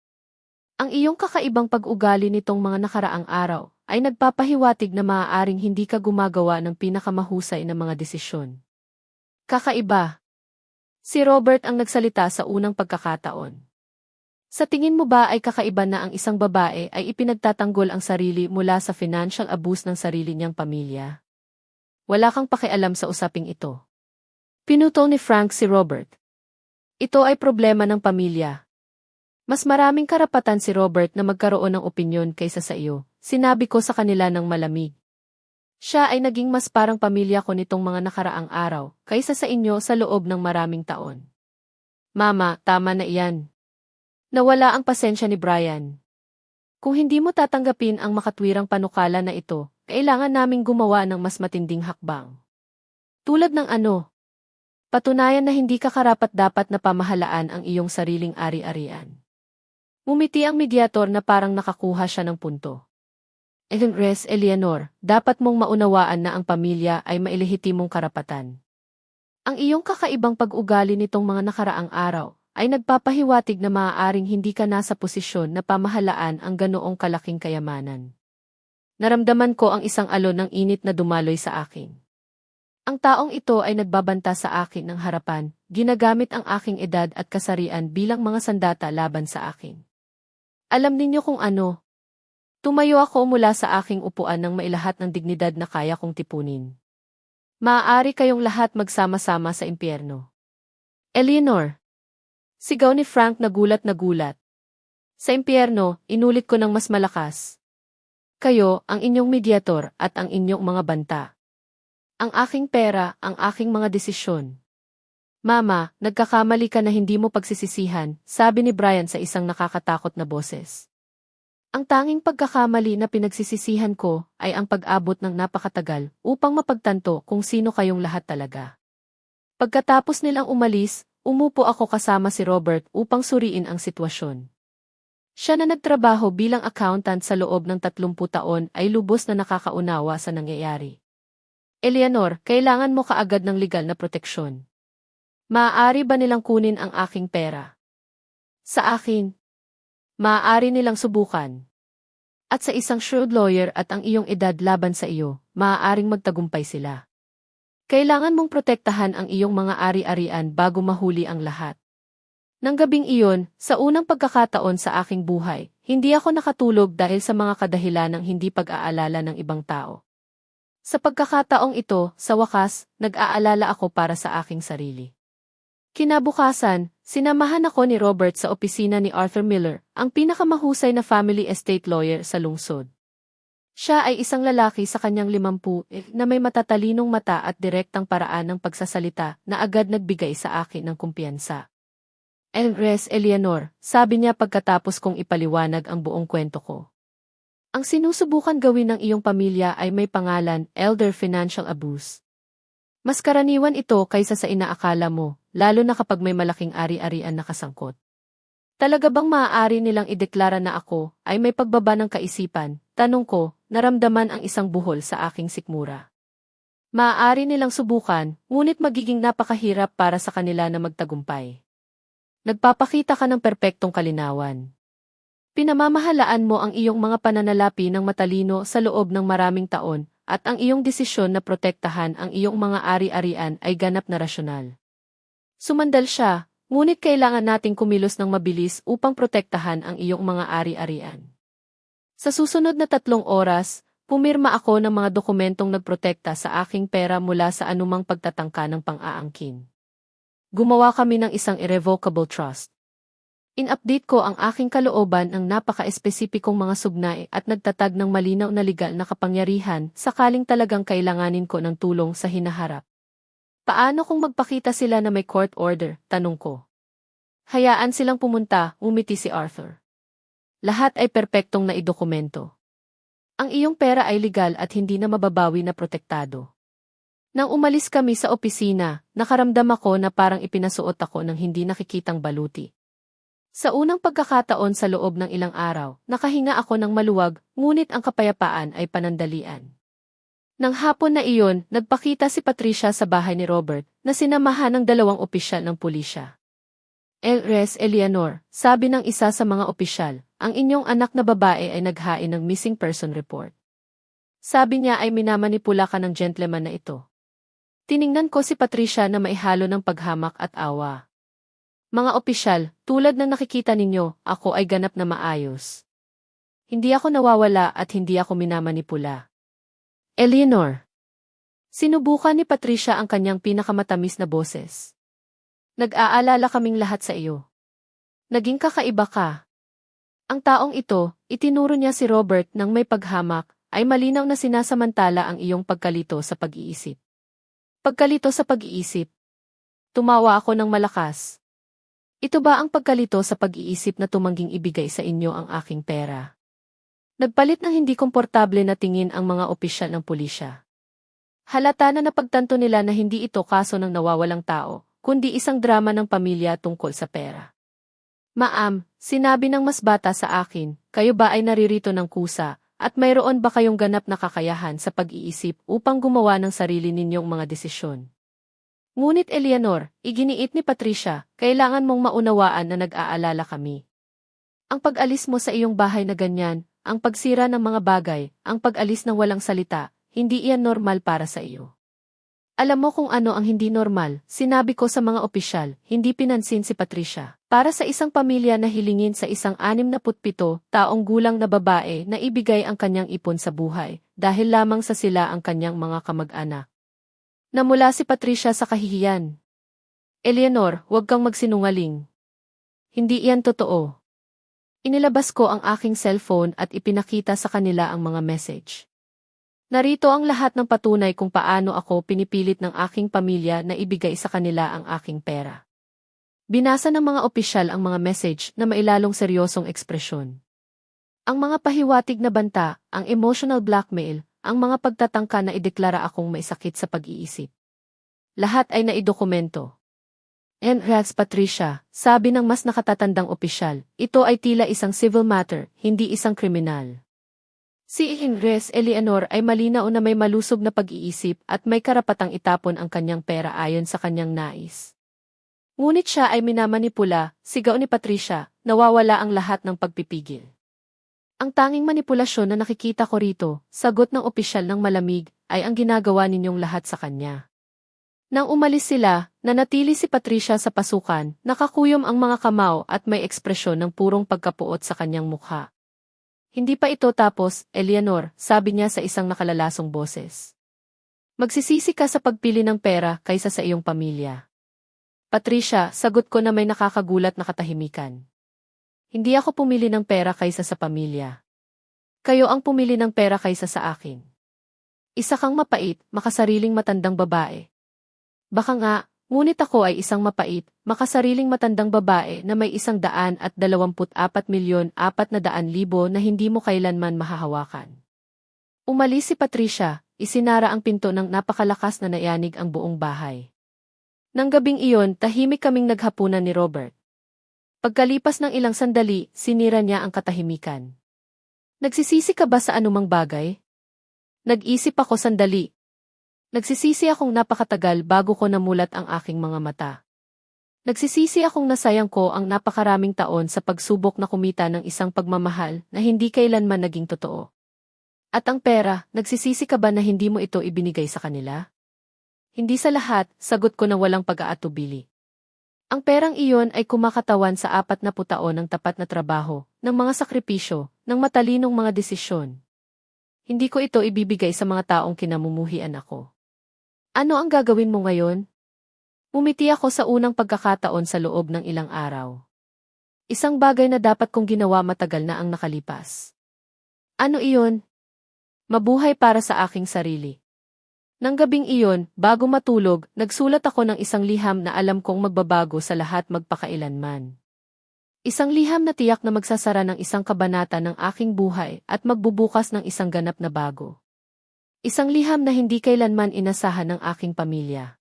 Ang iyong kakaibang pag-ugali nitong mga nakaraang araw ay nagpapahiwatig na maaaring hindi ka gumagawa ng pinakamahusay na mga desisyon. Kakaiba. Si Robert ang nagsalita sa unang pagkakataon. Sa tingin mo ba ay kakaiba na ang isang babae ay ipinagtatanggol ang sarili mula sa financial abuse ng sarili niyang pamilya? Wala kang pakialam sa usaping ito. Pinutol ni Frank si Robert. Ito ay problema ng pamilya. Mas maraming karapatan si Robert na magkaroon ng opinyon kaysa sa iyo, sinabi ko sa kanila ng malamig. Siya ay naging mas parang pamilya ko nitong mga nakaraang araw, kaysa sa inyo sa loob ng maraming taon. Mama, tama na iyan. Nawala ang pasensya ni Brian. Kung hindi mo tatanggapin ang makatwirang panukala na ito, kailangan naming gumawa ng mas matinding hakbang. Tulad ng ano? Patunayan na hindi ka karapat-dapat na pamahalaan ang iyong sariling ari-arian. Ngumiti ang mediator na parang nakakuha siya ng punto. Res Eleanor, dapat mong maunawaan na ang pamilya ay mailehitimong karapatan. Ang iyong kakaibang pag-ugali nitong mga nakaraang araw ay nagpapahiwatig na maaaring hindi ka nasa posisyon na pamahalaan ang ganoong kalaking kayamanan. Naramdaman ko ang isang alon ng init na dumaloy sa akin. Ang taong ito ay nagbabanta sa akin ng harapan, ginagamit ang aking edad at kasarian bilang mga sandata laban sa akin. Alam ninyo kung ano? Tumayo ako mula sa aking upuan nang mailahat ng dignidad na kaya kong tipunin. Maaari kayong lahat magsama-sama sa impyerno. Eleanor. Sigaw ni Frank na gulat na gulat. Sa impyerno, inulit ko ng mas malakas. Kayo, ang inyong mediator at ang inyong mga banta. Ang aking pera, ang aking mga desisyon. Mama, nagkakamali ka na hindi mo pagsisisihan, sabi ni Brian sa isang nakakatakot na boses. Ang tanging pagkakamali na pinagsisisihan ko ay ang pag-abot ng napakatagal upang mapagtanto kung sino kayong lahat talaga. Pagkatapos nilang umalis, umupo ako kasama si Robert upang suriin ang sitwasyon. Siya na nagtrabaho bilang accountant sa loob ng 30 taon ay lubos na nakakaunawa sa nangyayari. Eleanor, kailangan mo kaagad ng legal na proteksyon. Maaari ba nilang kunin ang aking pera? Sa akin. Maaari nilang subukan. At sa isang shrewd lawyer at ang iyong edad laban sa iyo, maaaring magtagumpay sila. Kailangan mong protektahan ang iyong mga ari-arian bago mahuli ang lahat. Nang gabing iyon, sa unang pagkakataon sa aking buhay, hindi ako nakatulog dahil sa mga kadahilan ng hindi pag-aalala ng ibang tao. Sa pagkakataong ito, sa wakas, nag-aalala ako para sa aking sarili. Kinabukasan, sinamahan ako ni Robert sa opisina ni Arthur Miller, ang pinakamahusay na family estate lawyer sa lungsod. Siya ay isang lalaki sa kanyang 50 na may matatalinong mata at direktang paraan ng pagsasalita na agad nagbigay sa akin ng kumpiyansa. Res Eleanor, sabi niya pagkatapos kong ipaliwanag ang buong kwento ko. Ang sinusubukan gawin ng iyong pamilya ay may pangalan, elder financial abuse. Mas karaniwan ito kaysa sa inaakala mo, lalo na kapag may malaking ari-arian na kasangkot. Talaga bang maaari nilang ideklara na ako ay may pagbaba ng kaisipan? Tanong ko, naramdaman ang isang buhol sa aking sikmura. Maaari nilang subukan, ngunit magiging napakahirap para sa kanila na magtagumpay. Nagpapakita ka ng perpektong kalinawan. Pinamamahalaan mo ang iyong mga pananalapi ng matalino sa loob ng maraming taon, at ang iyong desisyon na protektahan ang iyong mga ari-arian ay ganap na rasyonal. Sumandal siya, ngunit kailangan nating kumilos ng mabilis upang protektahan ang iyong mga ari-arian. Sa susunod na 3 oras, pumirma ako ng mga dokumentong nagprotekta sa aking pera mula sa anumang pagtatangka ng pang-aangkin. Gumawa kami ng isang irrevocable trust. In-update ko ang aking kalooban ng napaka-espesipikong mga sugnay at nagtatag ng malinaw na legal na kapangyarihan sakaling talagang kailanganin ko ng tulong sa hinaharap. Paano kung magpakita sila na may court order? Tanong ko. Hayaan silang pumunta, umiti si Arthur. Lahat ay perpektong naidokumento. Ang iyong pera ay legal at hindi na mababawi na protektado. Nang umalis kami sa opisina, nakaramdam ako na parang ipinasuot ako ng hindi nakikitang baluti. Sa unang pagkakataon sa loob ng ilang araw, nakahinga ako ng maluwag, ngunit ang kapayapaan ay panandalian. Nang hapon na iyon, nagpakita si Patricia sa bahay ni Robert na sinamahan ng 2 opisyal ng pulisya. Res Eleanor, sabi ng isa sa mga opisyal, ang inyong anak na babae ay naghain ng missing person report. Sabi niya ay minamanipula ka ng gentleman na ito. Tiningnan ko si Patricia na maihalo ng paghamak at awa. Mga opisyal, tulad ng nakikita ninyo, ako ay ganap na maayos. Hindi ako nawawala at hindi ako minamanipula. Eleanor. Sinubukan ni Patricia ang kanyang pinakamatamis na boses. Nag-aalala kaming lahat sa iyo. Naging kakaiba ka. Ang taong ito, itinuro niya si Robert nang may paghamak, ay malinaw na sinasamantala ang iyong pagkalito sa pag-iisip. Pagkalito sa pag-iisip. Tumawa ako ng malakas. Ito ba ang pagkalito sa pag-iisip na tumangging ibigay sa inyo ang aking pera? Nagpalit ng hindi komportable na tingin ang mga opisyal ng pulisya. Halata na napagtanto nila na hindi ito kaso ng nawawalang tao, kundi isang drama ng pamilya tungkol sa pera. Ma'am, sinabi ng mas bata sa akin, kayo ba ay naririto ng kusa, at mayroon ba kayong ganap na kakayahan sa pag-iisip upang gumawa ng sarili ninyong mga desisyon? Ngunit Eleanor, iginiit ni Patricia, kailangan mong maunawaan na nag-aalala kami. Ang pag-alis mo sa iyong bahay na ganyan, ang pagsira ng mga bagay, ang pag-alis ng walang salita, hindi iyan normal para sa iyo. Alam mo kung ano ang hindi normal, sinabi ko sa mga opisyal, hindi pinansin si Patricia. Para sa isang pamilya na hilingin sa isang 67 taong gulang na babae na ibigay ang kanyang ipon sa buhay, dahil lamang sa sila ang kanyang mga kamag-anak. Namula si Patricia sa kahihiyan. Eleanor, huwag kang magsinungaling. Hindi iyan totoo. Inilabas ko ang aking cellphone at ipinakita sa kanila ang mga message. Narito ang lahat ng patunay kung paano ako pinipilit ng aking pamilya na ibigay sa kanila ang aking pera. Binasa ng mga opisyal ang mga message na mailalong seryosong ekspresyon. Ang mga pahiwatig na banta, ang emotional blackmail, ang mga pagtatangka na ideklara akong may sakit sa pag-iisip. Lahat ay naidokumento. Res Patricia, sabi ng mas nakatatandang opisyal, ito ay tila isang civil matter, hindi isang kriminal. Si Res Eleanor ay malinaw na may malusog na pag-iisip at may karapatang itapon ang kanyang pera ayon sa kanyang nais. Ngunit siya ay minamanipula, sigaw ni Patricia, nawawala ang lahat ng pagpipigil. Ang tanging manipulasyon na nakikita ko rito, sagot ng opisyal ng malamig, ay ang ginagawa ninyong lahat sa kanya. Nang umalis sila, nanatili si Patricia sa pasukan, nakakuyom ang mga kamao at may ekspresyon ng purong pagkapuot sa kanyang mukha. Hindi pa ito tapos, Eleanor, sabi niya sa isang nakalalasong boses. Magsisisi ka sa pagpili ng pera kaysa sa iyong pamilya. Patricia, sagot ko na may nakakagulat na katahimikan. Hindi ako pumili ng pera kaysa sa pamilya. Kayo ang pumili ng pera kaysa sa akin. Isa kang mapait, makasariling matandang babae. Baka nga, ngunit ako ay isang mapait, makasariling matandang babae na may 124,400,400,000 na hindi mo kailanman mahahawakan. Umalis si Patricia, isinara ang pinto ng napakalakas na nayanig ang buong bahay. Nang gabing iyon, tahimik kaming naghapunan ni Robert. Pagkalipas ng ilang sandali, sinira niya ang katahimikan. Nagsisisi ka ba sa anumang bagay? Nag-isip ako sandali. Nagsisisi akong napakatagal bago ko namulat ang aking mga mata. Nagsisisi akong nasayang ko ang napakaraming taon sa pagsubok na kumita ng isang pagmamahal na hindi kailanman naging totoo. At ang pera, nagsisisi ka ba na hindi mo ito ibinigay sa kanila? Hindi sa lahat, sagot ko na walang pag-aatubili. Ang perang iyon ay kumakatawan sa 40 taon ng tapat na trabaho, ng mga sakripisyo, ng matalinong mga desisyon. Hindi ko ito ibibigay sa mga taong kinamumuhian ako. Ano ang gagawin mo ngayon? Umiti ako sa unang pagkakataon sa loob ng ilang araw. Isang bagay na dapat kong ginawa matagal na ang nakalipas. Ano iyon? Mabuhay para sa aking sarili. Nang gabing iyon, bago matulog, nagsulat ako ng isang liham na alam kong magbabago sa lahat magpakailanman. Isang liham na tiyak na magsasara ng isang kabanata ng aking buhay at magbubukas ng isang ganap na bago. Isang liham na hindi kailanman inasahan ng aking pamilya.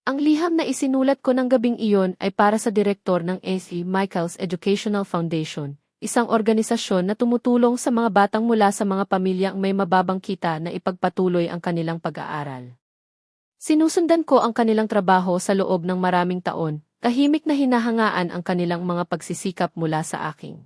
Ang liham na isinulat ko ng gabing iyon ay para sa direktor ng A.C. Michaels Educational Foundation, isang organisasyon na tumutulong sa mga batang mula sa mga pamilyang may mababang kita na ipagpatuloy ang kanilang pag-aaral. Sinusundan ko ang kanilang trabaho sa loob ng maraming taon, tahimik na hinahangaan ang kanilang mga pagsisikap mula sa akin.